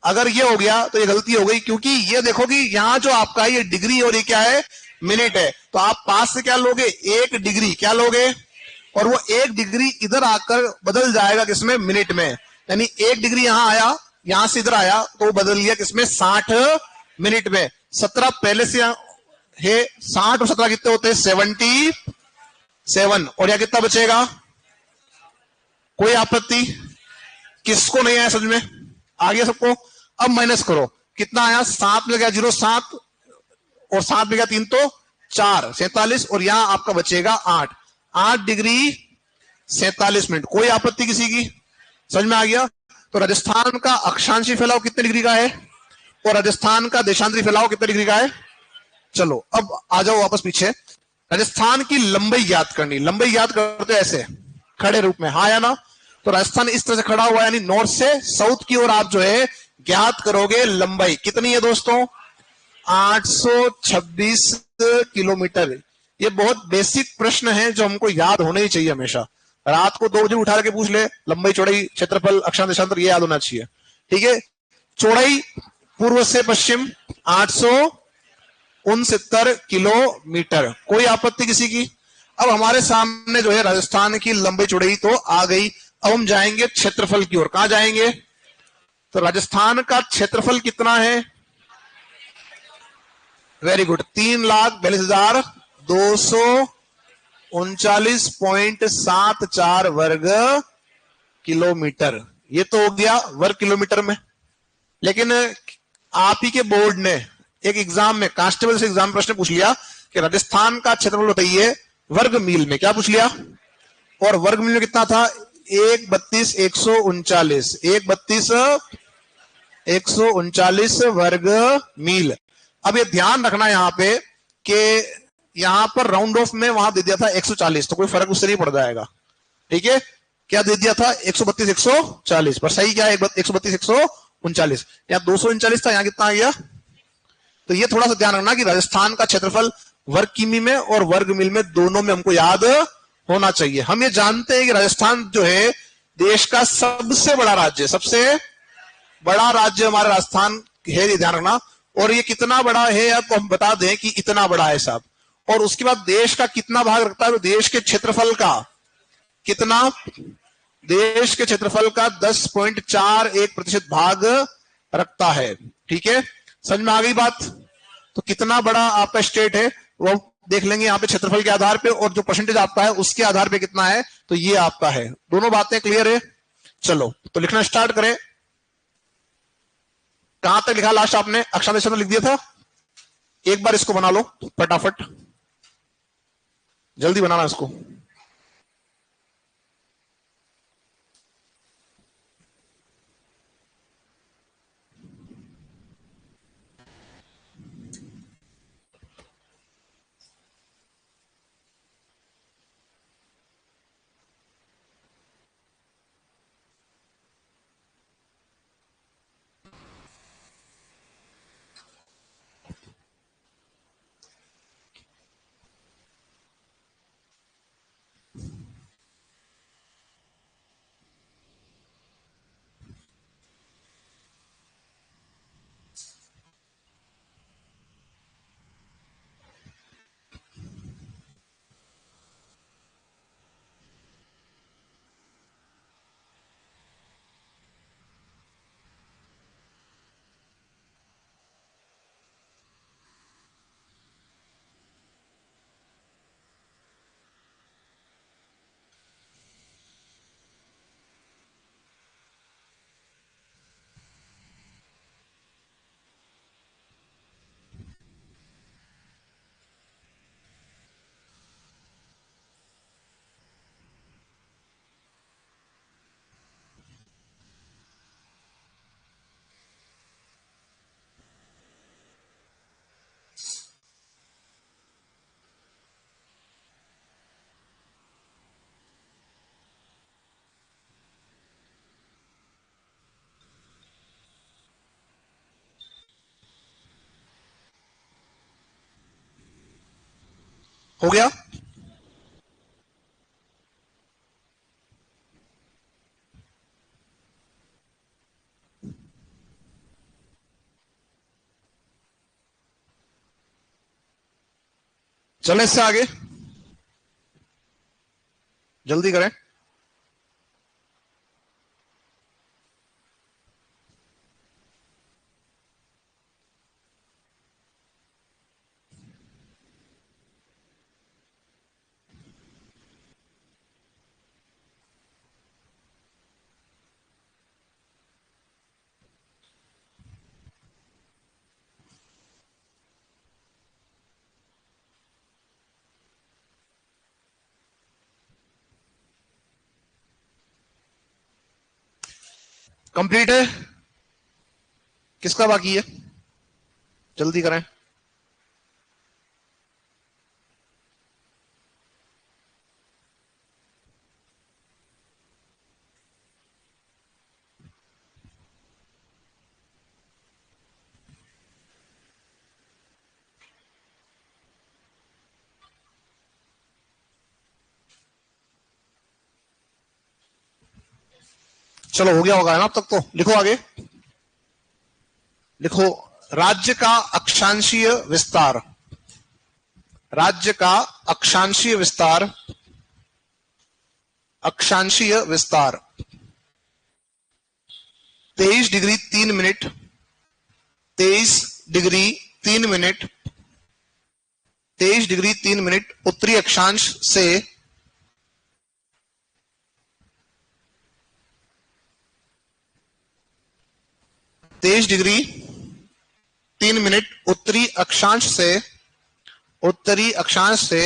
Speaker 1: अगर ये हो गया तो ये गलती हो गई, क्योंकि ये देखो कि यहां जो आपका ये डिग्री और ये क्या है, मिनट है, तो आप पास से क्या लोगे, 1 डिग्री, क्या लोगे? और वो 1 डिग्री इधर आकर बदल जाएगा किसमें, मिनट में। यानी 1 डिग्री यहां आया, यहां से इधर आया तो वो बदल गया किसमें, 60 मिनट में। 17 पहले से है, 60 और 17 कितने होते हैं, 77। और यह कितना बचेगा? कोई आपत्ति? किसको नहीं आया समझ में? आ गया सबको? अब माइनस करो, कितना आया, 7 में गया 07 और 7 में गया 3 तो 4, 47, और यहां आपका बचेगा 8, 8 डिग्री 47 मिनट। कोई आपत्ति किसी की? समझ में आ गया? तो राजस्थान का अक्षांशी फैलाव कितने डिग्री का है और राजस्थान का देशांतरी फैलाव कितने डिग्री का है? चलो अब आ जाओ वापस पीछे। राजस्थान की लंबाई ज्ञात करनी, लंबाई ज्ञात करते ऐसे खड़े रूप में, हाँ या ना? तो राजस्थान इस तरह से खड़ा हुआ, यानी नॉर्थ से साउथ की ओर आप जो है ज्ञात करोगे लंबाई कितनी है दोस्तों, 826 किलोमीटर। ये बहुत बेसिक प्रश्न है जो हमको याद होने ही चाहिए हमेशा। रात को 2 बजे उठा के पूछ ले, लंबाई चौड़ाई क्षेत्रफल अक्षांश देशांतर, ये याद होना चाहिए, ठीक है? चौड़ाई पूर्व से पश्चिम 869 किलोमीटर। कोई आपत्ति किसी की? अब हमारे सामने जो है राजस्थान की लंबाई चौड़ाई तो आ गई। अब हम जाएंगे क्षेत्रफल की ओर। कहां जाएंगे? तो राजस्थान का क्षेत्रफल कितना है? वेरी गुड, 3,02,239.74 वर्ग किलोमीटर। ये तो हो गया वर्ग किलोमीटर में। लेकिन आप ही के बोर्ड ने एक एग्जाम में, कांस्टेबल से एग्जाम प्रश्न पूछ लिया कि राजस्थान का क्षेत्रफल बताइए वर्ग मील में, क्या पूछ लिया? और वर्ग मील में कितना था? 132,139, 132,139 वर्ग मील। अब ये ध्यान रखना यहां पे कि यहां पर राउंड ऑफ में वहां दे दिया था 140, तो कोई फर्क उससे नहीं पड़ जाएगा, ठीक है? क्या दे दिया था? 132 140, पर सही क्या है? 132 139। यहाँ 239 था, यहाँ कितना आ गया? तो ये थोड़ा सा ध्यान रखना कि राजस्थान का क्षेत्रफल वर्ग किमी में और वर्ग मील में दोनों में हमको याद होना चाहिए। हम ये जानते हैं कि राजस्थान जो है देश का सबसे बड़ा राज्य, सबसे बड़ा राज्य हमारा राजस्थान है, ये ध्यान रखना। और ये कितना बड़ा है आपको हम बता दें कि इतना बड़ा है साहब। और उसके बाद देश का कितना भाग रखता है? तो देश के क्षेत्रफल का कितना? देश के क्षेत्रफल का 10.41% भाग रखता है, ठीक है? समझ में आ गई बात? तो कितना बड़ा आपका स्टेट है वो देख लेंगे यहाँ पे क्षेत्रफल के आधार पे, और जो परसेंटेज आपका है उसके आधार पे कितना है, तो ये आपका है। दोनों बातें क्लियर है? चलो तो लिखना स्टार्ट करें। कहां तक लिखा लास्ट आपने? अक्षांश लिख दिया था? एक बार इसको बना लो फटाफट, जल्दी बनाना इसको। हो गया? चले इससे आगे, जल्दी करें। कंप्लीट है? किसका बाकी है? जल्दी करें। चलो हो गया होगा ना अब तक तो। लिखो आगे, लिखो राज्य का अक्षांशीय विस्तार। राज्य का अक्षांशीय विस्तार, अक्षांशीय विस्तार 23 degree 3 minute, 23 degree 3 minute, 23 degree 3 minute उत्तरी अक्षांश से 23 डिग्री 3 मिनट उत्तरी अक्षांश से, उत्तरी अक्षांश से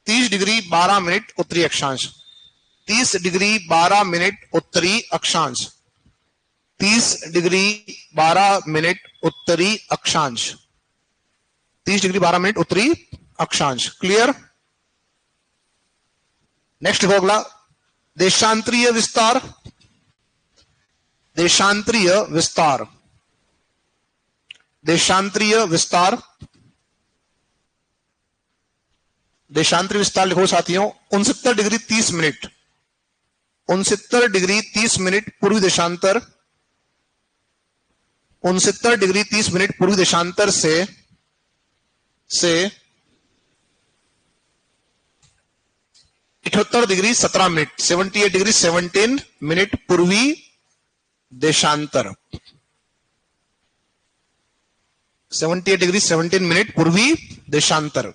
Speaker 1: 30 डिग्री 12 मिनट उत्तरी अक्षांश, 30 डिग्री 12 मिनट उत्तरी अक्षांश, 30 डिग्री 12 मिनट उत्तरी अक्षांश, 30 डिग्री 12 मिनट उत्तरी अक्षांश। क्लियर? नेक्स्ट हो अगला, देशांतरीय विस्तार। देशांतरीय विस्तार, देशांतरीय विस्तार, देशांतरीय विस्तार लिखो साथियों। 69 डिग्री 30 मिनट, 69 डिग्री 30 मिनट पूर्वी देशांतर, 69 डिग्री 30 मिनट पूर्वी देशांतर से 78 डिग्री 17 मिनट, 78 डिग्री 17 मिनट पूर्वी देशांतर, 78 डिग्री 17 मिनट पूर्वी देशांतर।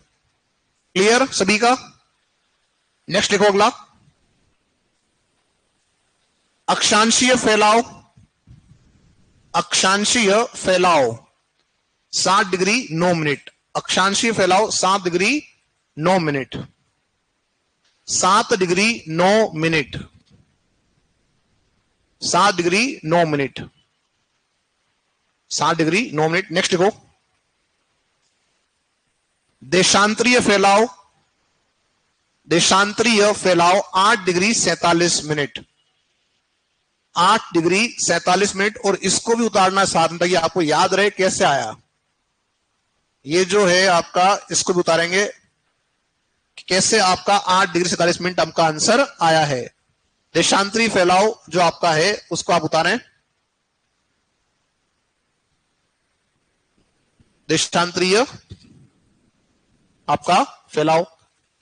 Speaker 1: क्लियर सभी का? नेक्स्ट लिखो अगला, अक्षांशीय फैलाव। अक्षांशीय फैलाव 7 डिग्री 9 मिनट, अक्षांशीय फैलाव 7 degree 9 minute, 7 degree 9 minute, 7 degree 9 minute, 7 degree 9 minute. Next लिखो, देशांतरीय फैलाव, देशांतरीय फैलाव 8 डिग्री 47 मिनट, 8 डिग्री 47 मिनट। और इसको भी उतारना साथ में ताकि आपको याद रहे कैसे आया। ये जो है आपका, इसको भी उतारेंगे कैसे आपका 8 डिग्री 47 मिनट आपका आंसर आया है। देशांतरीय फैलाव जो आपका है उसको आप उतारें। देशांतरीय आपका फैलाव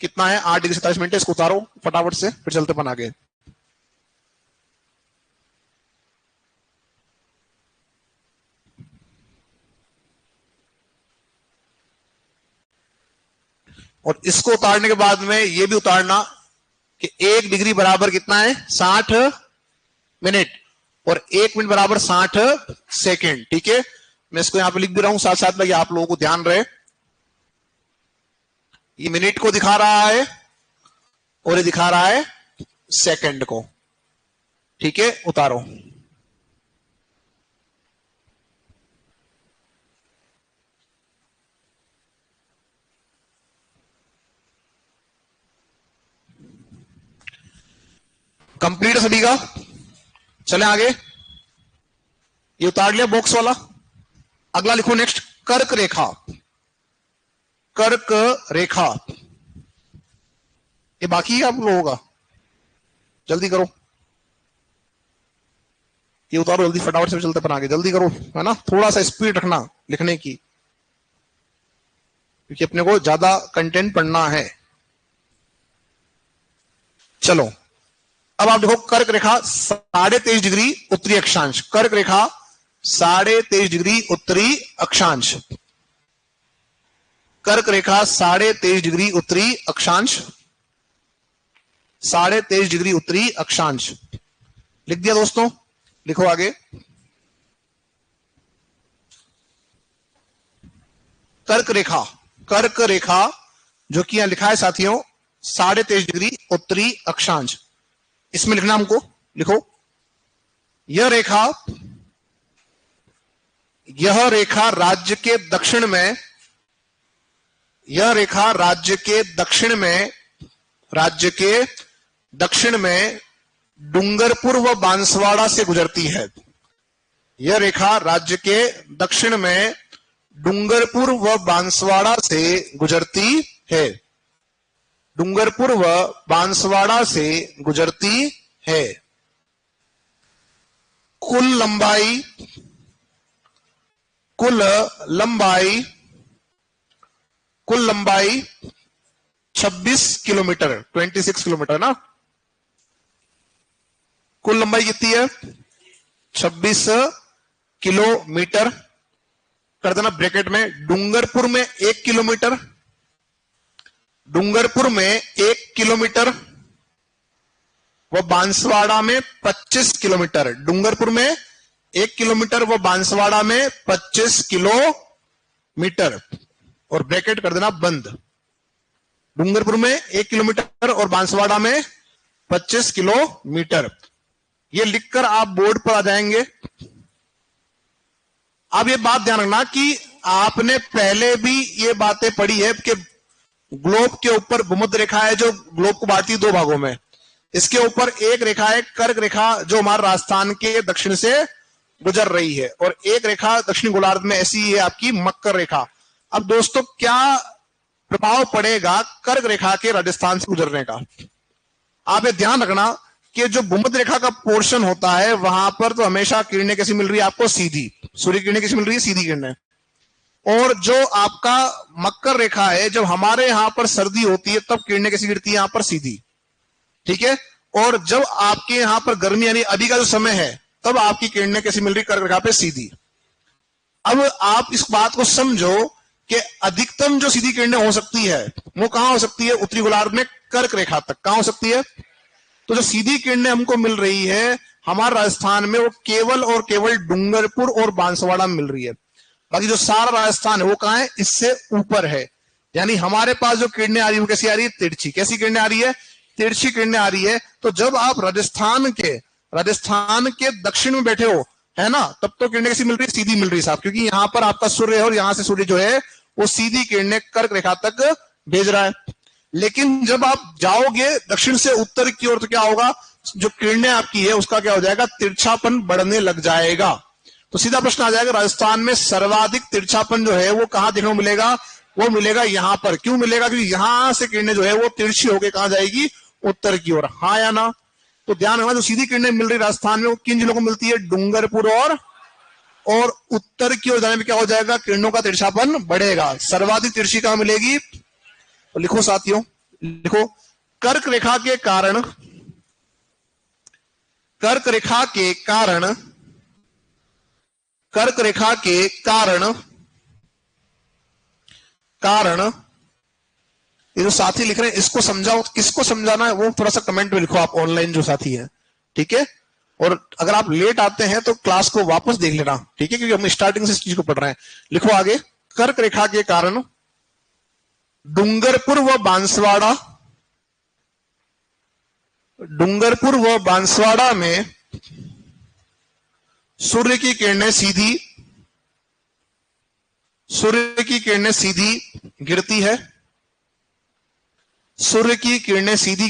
Speaker 1: कितना है? 8 डिग्री 47 मिनट। इसको उतारो फटाफट से, फिर चलते अपन आगे। और इसको उतारने के बाद में ये भी उतारना कि 1 डिग्री बराबर कितना है? 60 मिनट, और 1 मिनट बराबर 60 सेकेंड। ठीक है, मैं इसको यहां पे लिख भी रहा हूं साथ साथ में, आप लोगों को ध्यान रहे। ये मिनट को दिखा रहा है और ये दिखा रहा है सेकंड को। ठीक है, उतारो। कंप्लीट है सभी का? चले आगे, ये उतार लिया बॉक्स वाला। अगला लिखो नेक्स्ट, कर्क रेखा। कर्क रेखा ये बाकी है आप लोगों का, जल्दी करो, ये उतारो जल्दी, फटाफट से चलते अपन आगे, जल्दी करो, है ना, थोड़ा सा स्पीड रखना लिखने की, क्योंकि अपने को ज्यादा कंटेंट पढ़ना है। चलो अब आप देखो, कर्क रेखा 23.5 डिग्री उत्तरी अक्षांश, कर्क रेखा 23.5 डिग्री उत्तरी अक्षांश, कर्क रेखा 23.5 डिग्री उत्तरी अक्षांश, 23.5 डिग्री उत्तरी अक्षांश, लिख दिया दोस्तों, लिखो आगे। कर्क रेखा, कर्क रेखा जो कि यहां लिखा है साथियों 23.5 डिग्री उत्तरी अक्षांश, इसमें लिखना हमको, लिखो यह रेखा राज्य के दक्षिण में, यह रेखा राज्य के दक्षिण में डूंगरपुर व बांसवाड़ा से गुजरती है। यह रेखा राज्य के दक्षिण में डूंगरपुर व बांसवाड़ा से गुजरती है, डूंगरपुर व बांसवाड़ा से गुजरती है। कुल लंबाई 26 किलोमीटर, 26 किलोमीटर ना, कुल लंबाई कितनी है 26 किलोमीटर, कर देना ब्रैकेट में, डूंगरपुर में 1 किलोमीटर, डूंगरपुर में 1 किलोमीटर व बांसवाड़ा में 25 किलोमीटर, डूंगरपुर में 1 किलोमीटर व बांसवाड़ा में 25 किलोमीटर, और ब्रैकेट कर देना बंद। डूंगरपुर में 1 किलोमीटर और बांसवाड़ा में 25 किलोमीटर, ये लिखकर आप बोर्ड पर आ जाएंगे। अब ये बात ध्यान रखना कि आपने पहले भी ये बातें पढ़ी है कि ग्लोब के ऊपर भूमध्य रेखा है जो ग्लोब को बांटती है 2 भागों में, इसके ऊपर एक रेखा है कर्क रेखा जो हमारे राजस्थान के दक्षिण से गुजर रही है, और एक रेखा दक्षिणी गोलार्ध में ऐसी है आपकी मकर रेखा। अब दोस्तों क्या प्रभाव पड़ेगा कर्क रेखा के राजस्थान से गुजरने का, आप ये ध्यान रखना कि जो भूमध्य रेखा का पोर्शन होता है वहां पर तो हमेशा किरणें कैसी मिल रही है आपको, सीधी, सूर्य किरणें कैसी मिल रही है, सीधी किरणें। और जो आपका मकर रेखा है, जब हमारे यहां पर सर्दी होती है तब किरणें कैसी गिरती है यहां पर, सीधी, ठीक है। और जब आपके यहां पर गर्मी यानी अभी का जो समय है तब आपकी किरणें कैसी मिल रही, कर्क रेखा पे सीधी। अब आप इस बात को समझो कि अधिकतम जो सीधी किरणें हो सकती है वो कहां हो सकती है, उत्तरी गोलार्ध में कर्क रेखा तक, कहां हो सकती है। तो जो सीधी किरणें हमको मिल रही है हमारे राजस्थान में वो केवल और केवल डूंगरपुर और बांसवाड़ा में मिल रही है, बाकी जो सारा राजस्थान है वो कहां है, इससे ऊपर है। यानी हमारे पास जो किरणें आ रही है वो कैसी आ रही है, तिरछी, कैसी किरणें आ रही है, तिरछी किरणें आ रही है। तो जब आप राजस्थान के दक्षिण में बैठे हो, है ना, तब तो किरणें कैसी मिल रही है, सीधी मिल रही है साहब, क्योंकि यहां पर आपका सूर्य है और यहां से सूर्य जो है वो सीधी किरणें कर्क रेखा तक भेज रहा है। लेकिन जब आप जाओगे दक्षिण से उत्तर की ओर तो क्या होगा, जो किरणें आपकी है उसका क्या हो जाएगा, तिरछापन बढ़ने लग जाएगा। तो सीधा प्रश्न आ जाएगा, राजस्थान में सर्वाधिक तिरछापन जो है वो कहां देखने को मिलेगा, वो मिलेगा यहां पर। क्यों मिलेगा, क्योंकि यहां से किरणें जो है वो तिरछी होकर कहां जाएगी, उत्तर की ओर, हाँ या ना। तो ध्यान रखना, जो सीधी किरणें मिल रही राजस्थान में वो किन जिलों को मिलती है, डूंगरपुर और उत्तर की ओर जाने में क्या हो जाएगा, किरणों का तिरछापन बढ़ेगा। सर्वाधिक तिरछी कहां मिलेगी, तो लिखो साथियों, लिखो कर्क रेखा के कारण, कर्क रेखा के कारण, कर्क रेखा के कारण, ये जो साथी लिख रहे हैं इसको समझाओ, किसको समझाना है वो थोड़ा सा कमेंट में लिखो आप, ऑनलाइन जो साथी है, ठीक है। और अगर आप लेट आते हैं तो क्लास को वापस देख लेना, ठीक है, क्योंकि हम स्टार्टिंग से इस चीज को पढ़ रहे हैं। लिखो आगे, कर्क रेखा के कारण डूंगरपुर व बांसवाड़ा, डूंगरपुर व बांसवाड़ा में सूर्य की किरणें सीधी, सूर्य की किरणें सीधी गिरती है, सूर्य की किरणें सीधी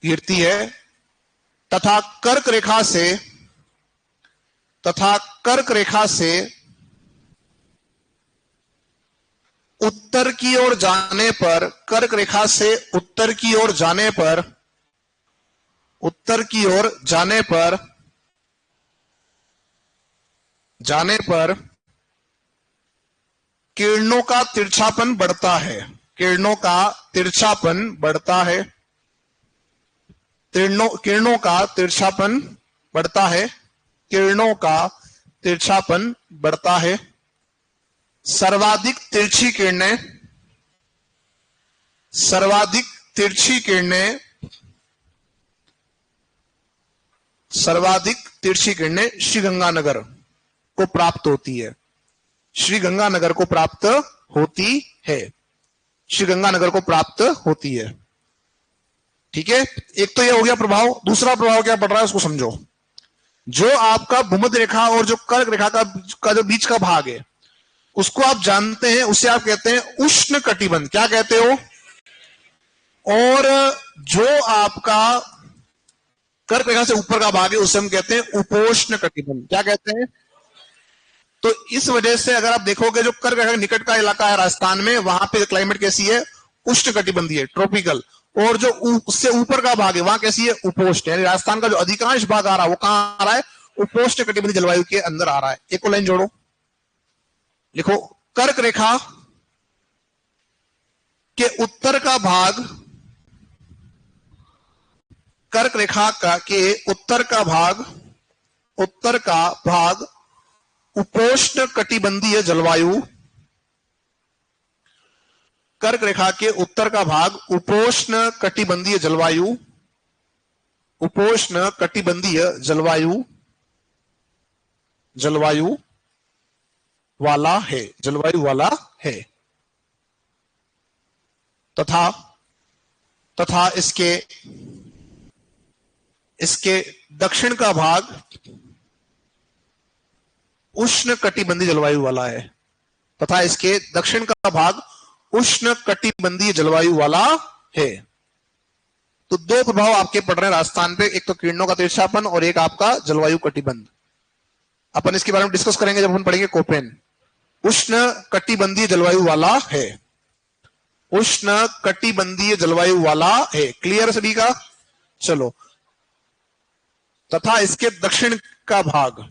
Speaker 1: गिरती है, तथा कर्क रेखा से, तथा कर्क रेखा से उत्तर की ओर जाने पर, कर्क रेखा से उत्तर की ओर जाने पर, उत्तर की ओर जाने पर किरणों का तिरछापन बढ़ता है, किरणों का तिरछापन बढ़ता है, किरणों का तिरछापन बढ़ता है, किरणों का तिरछापन बढ़ता है। सर्वाधिक तिरछी किरणें, सर्वाधिक तिरछी किरणें, सर्वाधिक तिरछी किरणें श्रीगंगानगर को प्राप्त होती है, श्रीगंगानगर को प्राप्त होती है, श्रीगंगानगर को प्राप्त होती है। ठीक है, एक तो यह हो गया प्रभाव। दूसरा प्रभाव क्या पड़ रहा है उसको समझो। जो आपका भूमध्य रेखा और जो कर्क रेखा का जो बीच का भाग है उसको आप जानते हैं, उसे आप कहते हैं उष्ण कटिबंध। क्या कहते हो? और जो आपका कर्क रेखा से ऊपर का भाग है उसे हम कहते हैं उपोष्ण कटिबंध। क्या कहते हैं? तो इस वजह से अगर आप देखोगे जो कर्क रेखा के निकट का इलाका है राजस्थान में, वहां पे क्लाइमेट कैसी है? उष्ण कटिबंधीय, ट्रॉपिकल। और जो उससे ऊपर का भाग है वहां कैसी है? उपोष्ण। यानी राजस्थान का जो अधिकांश भाग आ रहा है वो कहां आ रहा है? उपोष्ण कटिबंधीय जलवायु के अंदर आ रहा है। एक को लाइन जोड़ो, लिखो कर्क रेखा के उत्तर का भाग, कर्क रेखा के उत्तर का भाग, उत्तर का भाग उपोष्ण कटिबंधीय जलवायु, कर्क रेखा के उत्तर का भाग उपोष्ण कटिबंधीय जलवायु, उपोष्ण कटिबंधीय जलवायु, जलवायु वाला है, जलवायु वाला है। तथा इसके दक्षिण का भाग उष्ण कटिबंधीय जलवायु वाला है, तथा इसके दक्षिण का भाग उष्ण कटिबंधीय जलवायु वाला है। तो दो प्रभाव आपके पड़ रहे हैं राजस्थान पे, एक तो किरणों का तिरछापन और एक आपका जलवायु कटिबंध। अपन इसके बारे में डिस्कस करेंगे जब हम पढ़ेंगे कोपेन। उष्ण कटिबंधीय जलवायु वाला है, उष्ण कटिबंधीय जलवायु वाला है। क्लियर सभी का? चलो, तथा इसके दक्षिण का भाग,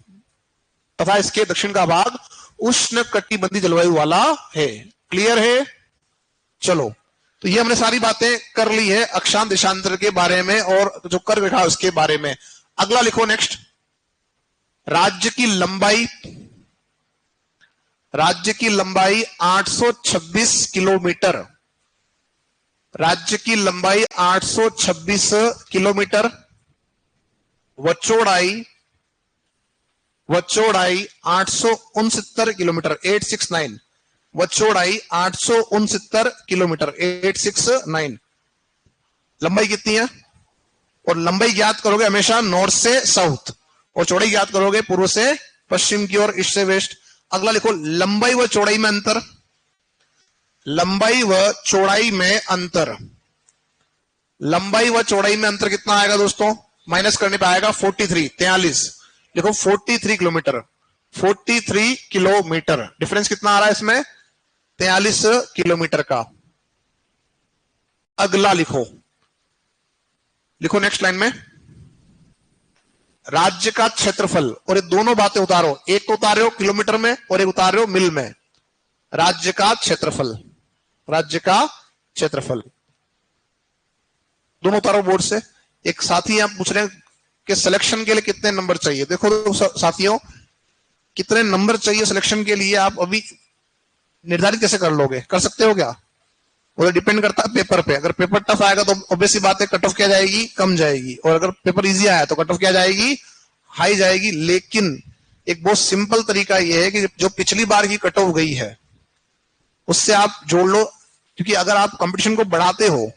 Speaker 1: तथा इसके दक्षिण का भाग उष्ण कटिबंधीय जलवायु वाला है। क्लियर है? चलो, तो ये हमने सारी बातें कर ली है अक्षांश देशांतर के बारे में और जो कर्क रेखा उसके बारे में। अगला लिखो नेक्स्ट, राज्य की लंबाई, राज्य की लंबाई 826 किलोमीटर, राज्य की लंबाई 826 किलोमीटर, व चौड़ाई 869 किलोमीटर, 869, व चौड़ाई 869 किलोमीटर, 869। लंबाई कितनी है? और लंबाई ज्ञात करोगे हमेशा नॉर्थ से साउथ, और चौड़ाई ज्ञात करोगे पूर्व से पश्चिम की ओर, ईस्ट से वेस्ट। अगला लिखो लंबाई व चौड़ाई में अंतर, लंबाई व चौड़ाई में अंतर, लंबाई व चौड़ाई में अंतर कितना आएगा दोस्तों? माइनस करने पे आएगा 43, 43। देखो 43 किलोमीटर, 43 किलोमीटर। डिफरेंस कितना आ रहा है इसमें? 43 किलोमीटर का। अगला लिखो, लिखो नेक्स्ट लाइन में, राज्य का क्षेत्रफल। और ये दोनों बातें उतारो, एक तो उतारे हो किलोमीटर में और एक उतारे हो मिल में। राज्य का क्षेत्रफल, राज्य का क्षेत्रफल दोनों उतारो बोर्ड से। एक साथी आप पूछ रहे हैं कि सिलेक्शन के लिए कितने नंबर चाहिए। देखो तो साथियों, कितने नंबर चाहिए सिलेक्शन के लिए आप अभी निर्धारित कैसे कर लोगे? कर सकते हो क्या? वो डिपेंड करता है पेपर पे। अगर पेपर टफ आएगा तो ऑब्वियसली बात है कट ऑफ क्या जाएगी? कम जाएगी। और अगर पेपर इजी आया तो कट ऑफ क्या जाएगी? हाई जाएगी। लेकिन एक बहुत सिंपल तरीका यह है कि जो पिछली बार की कट ऑफ गई है उससे आप जोड़ लो, क्योंकि अगर आप कंपटीशन को बढ़ाते हो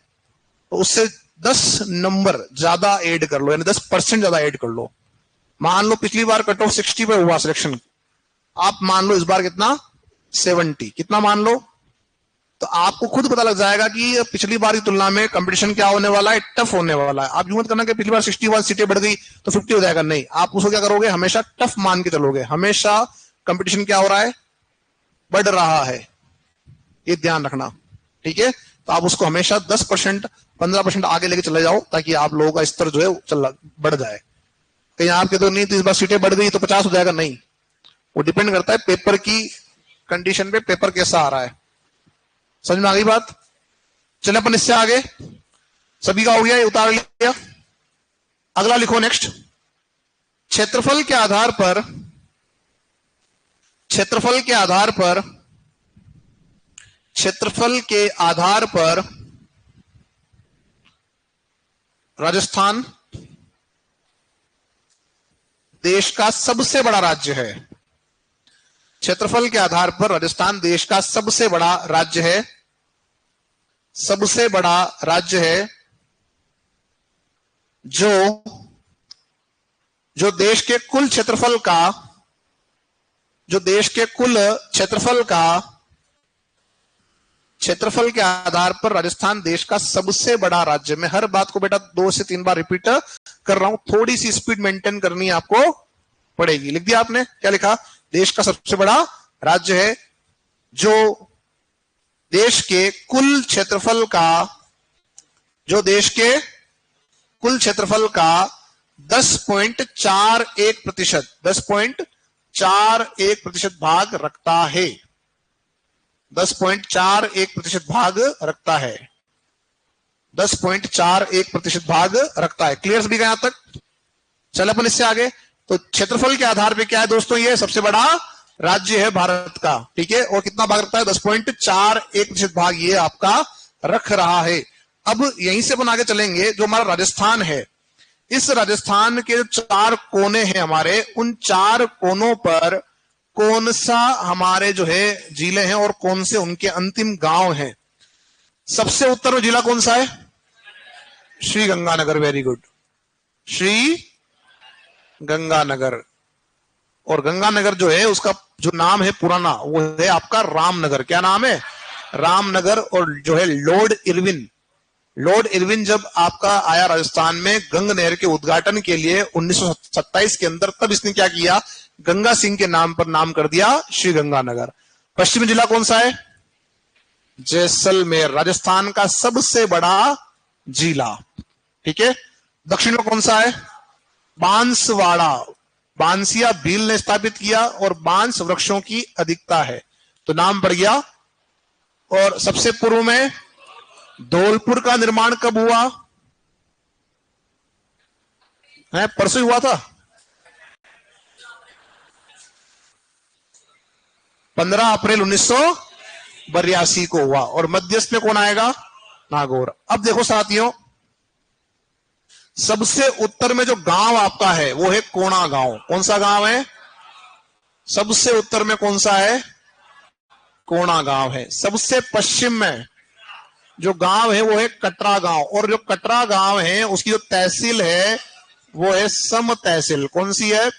Speaker 1: तो उससे 10 नंबर ज्यादा ऐड कर लो, यानी 10% ज्यादा ऐड कर लो। मान लो पिछली बार कट ऑफ 60 पे हुआ सिलेक्शन, आप मान लो इस बार कितना? 70। कितना मान लो? तो आपको खुद पता लग जाएगा कि पिछली बार की तुलना में कंपटीशन क्या होने वाला है? टफ होने वाला है। आप यूं मत करना कि पिछली बार 61 सीटें बढ़ गई तो 50 हो जाएगा। नहीं, आप उसको क्या करोगे? हमेशा टफ मान के चलोगे। हमेशा कंपटीशन क्या हो रहा है? बढ़ रहा है। ये ध्यान रखना, ठीक है। तो आप उसको हमेशा 10% 15% आगे लेके चले जाओ, ताकि आप लोगों का स्तर जो है चल बढ़ जाए। कहीं आपके तो नहीं तो इस बार सीटें बढ़ गई तो 50 हो जाएगा, नहीं, वो डिपेंड करता है पेपर की कंडीशन पे, पेपर कैसा आ रहा है। समझ में आ गई बात? चले अपन इससे आगे, सभी का हो गया, ये उतार लिया। अगला लिखो नेक्स्ट। क्षेत्रफल के आधार पर, क्षेत्रफल के आधार पर, क्षेत्रफल के आधार पर राजस्थान देश का सबसे बड़ा राज्य है। क्षेत्रफल के आधार पर राजस्थान देश का सबसे बड़ा राज्य है, सबसे बड़ा राज्य है, जो देश के कुल क्षेत्रफल का, जो देश के कुल क्षेत्रफल का, क्षेत्रफल के आधार पर राजस्थान देश का सबसे बड़ा राज्य। मैं हर बात को बेटा 2 से 3 बार रिपीट कर रहा हूं, थोड़ी सी स्पीड मेंटेन करनी आपको पड़ेगी। लिख दिया आपने? क्या लिखा? देश का सबसे बड़ा राज्य है जो देश के कुल क्षेत्रफल का, जो देश के कुल क्षेत्रफल का 10.41%, 10.41% भाग रखता है, 10.41% भाग रखता है, 10.41% भाग रखता है। क्लियर सभी का यहां तक? चल अपन इससे आगे। तो क्षेत्रफल के आधार पे क्या है दोस्तों, ये सबसे बड़ा राज्य है भारत का, ठीक है। और कितना भाग रखता है? 10.41% भाग ये आपका रख रहा है। अब यहीं से अपन आगे चलेंगे, जो हमारा राजस्थान है, इस राजस्थान के 4 कोने हैं हमारे, उन 4 कोनों पर कौन सा हमारे जो है जिले हैं और कौन से उनके अंतिम गांव हैं। सबसे उत्तर में जिला कौन सा है? श्री गंगानगर। Very good, Shri Ganganagar. और गंगानगर जो है उसका जो नाम है पुराना, वो है आपका रामनगर। क्या नाम है? रामनगर। और जो है लॉर्ड इरविन, लॉर्ड इरविन जब आपका आया राजस्थान में गंग नहर के उद्घाटन के लिए 1927 के अंदर, तब इसने क्या किया, गंगा सिंह के नाम पर नाम कर दिया श्री गंगानगर। पश्चिमी जिला कौन सा है? जैसलमेर, राजस्थान का सबसे बड़ा जिला, ठीक है। दक्षिण में कौन सा है? बांसवाड़ा, बांसिया भील ने स्थापित किया और बांस वृक्षों की अधिकता है, तो नाम पड़ गया। और सबसे पूर्व में धौलपुर का निर्माण कब हुआ है? परसों हुआ था, 15 अप्रैल 1982 को हुआ। और मध्यस्थ में कौन आएगा? नागौर। अब देखो साथियों, सबसे उत्तर में जो गांव आपका है वो है कोणा गांव। कौन सा गांव है? सबसे उत्तर में कौन सा है? कोणा गांव है। सबसे पश्चिम में जो गांव है वो है कटरा गांव। और जो कटरा गांव है उसकी जो तहसील है वो है सम तहसील। कौन सी है?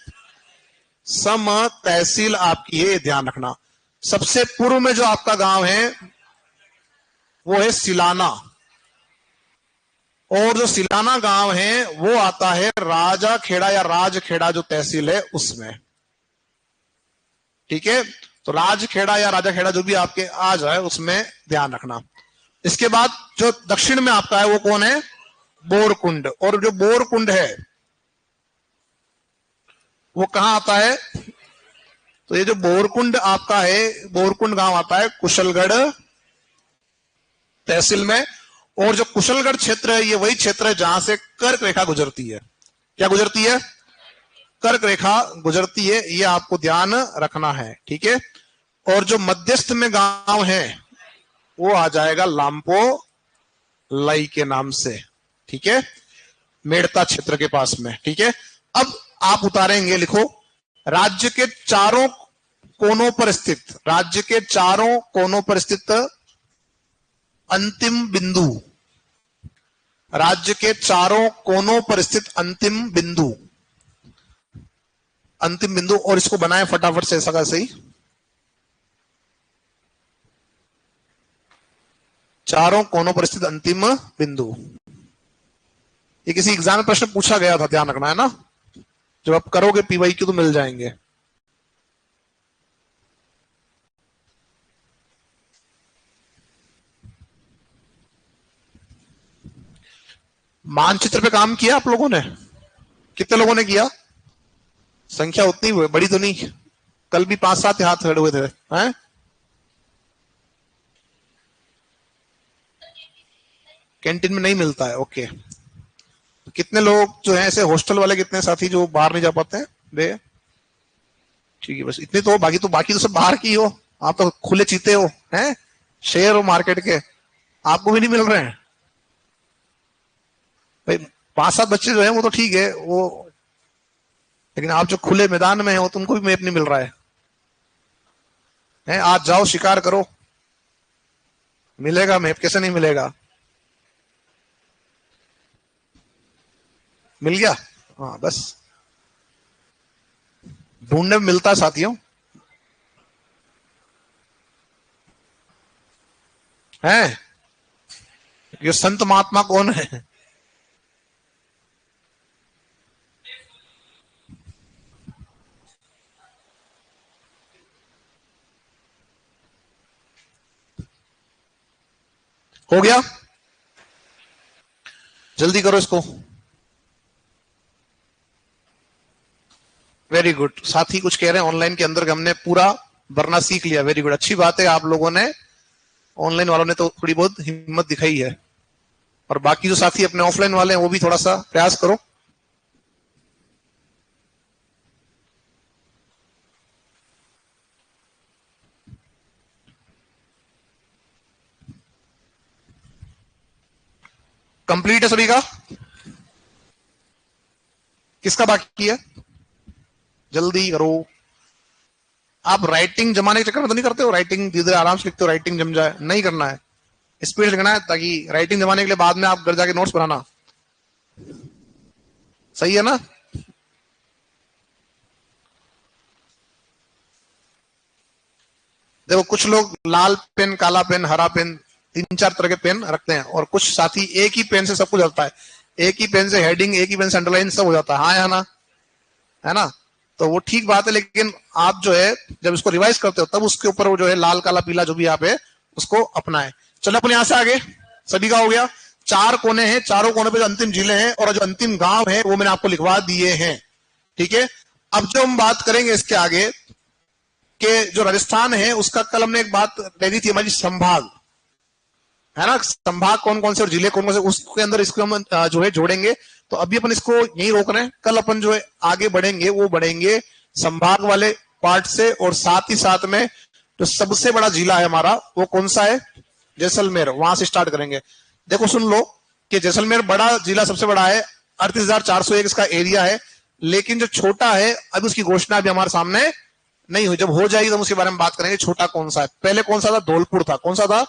Speaker 1: सम तहसील आपकी है, ध्यान रखना। सबसे पूर्व में जो आपका गांव है वो है सिलाना, और जो सिलाना गांव है वो आता है राजा खेड़ा या राजखेड़ा जो तहसील है उसमें, ठीक है। तो राजखेड़ा या राजा खेड़ा जो भी आपके आ जाए उसमें ध्यान रखना। इसके बाद जो दक्षिण में आपका है वो कौन है? बोरकुंड। और जो बोरकुंड है वो कहां आता है? तो ये जो बोरकुंड आपका है, बोरकुंड गांव आता है कुशलगढ़ तहसील में। और जो कुशलगढ़ क्षेत्र है ये वही क्षेत्र है जहां से कर्क रेखा गुजरती है। क्या गुजरती है? कर्क रेखा गुजरती है, ये आपको ध्यान रखना है, ठीक है। और जो मध्यस्थ में गांव है वो आ जाएगा लामपो लाई के नाम से, ठीक है, मेड़ता क्षेत्र के पास में, ठीक है। अब आप उतारेंगे, लिखो, राज्य के चारों कोनों पर स्थित, राज्य के चारों कोनों पर स्थित अंतिम बिंदु, राज्य के चारों कोनों पर स्थित अंतिम बिंदु, अंतिम बिंदु। और इसको बनाए फटाफट से ऐसा कैसे ही, चारों कोनों पर स्थित अंतिम बिंदु। ये किसी एग्जाम में प्रश्न पूछा गया था, ध्यान रखना है ना। जब आप करोगे पीवाईक्यू तो मिल जाएंगे। मानचित्र पे काम किया आप लोगों ने? कितने लोगों ने किया? संख्या उतनी हुई, बड़ी तो नहीं। कल भी 5-7 हाथ खड़े हुए थे हैं? कैंटीन में नहीं मिलता है, ओके। कितने लोग जो है ऐसे हॉस्टल वाले, कितने साथी जो बाहर नहीं जा पाते हैं बे? ठीक है, बस इतने तो। बाकी तो सब बाहर की हो। आप तो खुले चीते हो, हैं? शेयर हो मार्केट के, आपको भी नहीं मिल रहे हैं भाई। 5-7 बच्चे जो है वो तो ठीक है वो, लेकिन आप जो खुले मैदान में हो तुमको भी मैप नहीं मिल रहा है? आज जाओ शिकार करो, मिलेगा मैप, कैसे नहीं मिलेगा? मिल गया। हाँ बस, ढूंढने में मिलता है साथियों। है ये संत महात्मा कौन है? हो गया, जल्दी करो इसको। Very good. साथी कुछ कह रहे हैं ऑनलाइन के अंदर हमने पूरा भरना सीख लिया। वेरी गुड, अच्छी बात है। आप लोगों ने, ऑनलाइन वालों ने तो थोड़ी बहुत हिम्मत दिखाई है, और बाकी जो साथी अपने ऑफलाइन वाले हैं वो भी थोड़ा सा प्रयास करो। कंप्लीट है सभी का? किसका बाकी है? जल्दी करो। आप राइटिंग जमाने के चक्कर में तो नहीं करते हो? राइटिंग धीरे धीरे आराम से लिखते हो, राइटिंग जम जाए, नहीं करना है। स्पीड लिखना है, ताकि राइटिंग जमाने के लिए बाद में आप घर जाके नोट्स बनाना। सही है ना? देखो, कुछ लोग लाल पेन, काला पेन, हरा पेन, 3-4 तरह के पेन रखते हैं, और कुछ साथी एक ही पेन से सब कुछ होता है। एक ही पेन से हेडिंग, एक ही पेन से अंडरलाइन सब हो जाता है। हाँ या ना? है ना? तो वो ठीक बात है, लेकिन आप जो है जब इसको रिवाइज करते हो तब उसके ऊपर वो जो है लाल, काला, पीला जो भी आप है उसको अपनाए। चलो अपन यहां से आगे। सभी का हो गया। 4 कोने हैं, चारों कोने पे जो अंतिम जिले हैं और जो अंतिम गांव है वो मैंने आपको लिखवा दिए हैं। ठीक है। अब जो हम बात करेंगे इसके आगे, कि जो राजस्थान है उसका, कल हमने एक बात कह दी थी हमारी, संभाग। है ना? संभाग कौन कौन से और जिले कौन कौन से, उसके अंदर इसको हम जो है जोड़ेंगे। तो अभी अपन इसको यही रोक रहे हैं। कल अपन जो है आगे बढ़ेंगे, वो बढ़ेंगे संभाग वाले पार्ट से, और साथ ही साथ में जो सबसे बड़ा जिला है हमारा वो कौन सा है? जैसलमेर। वहां से स्टार्ट करेंगे। देखो सुन लो, कि जैसलमेर बड़ा जिला, सबसे बड़ा है, 38,401 इसका एरिया है। लेकिन जो छोटा है, अभी उसकी घोषणा भी हमारे सामने नहीं हुई। जब हो जाएगी तो हम उसके बारे में बात करेंगे, छोटा कौन सा है। पहले कौन सा था? धौलपुर था। कौन सा था?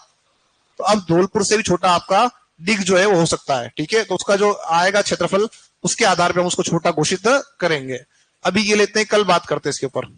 Speaker 1: तो अब धौलपुर से भी छोटा आपका डिग जो है वो हो सकता है। ठीक है, तो उसका जो आएगा क्षेत्रफल, उसके आधार पर हम उसको छोटा घोषित करेंगे। अभी ये लेते हैं, कल बात करते हैं इसके ऊपर।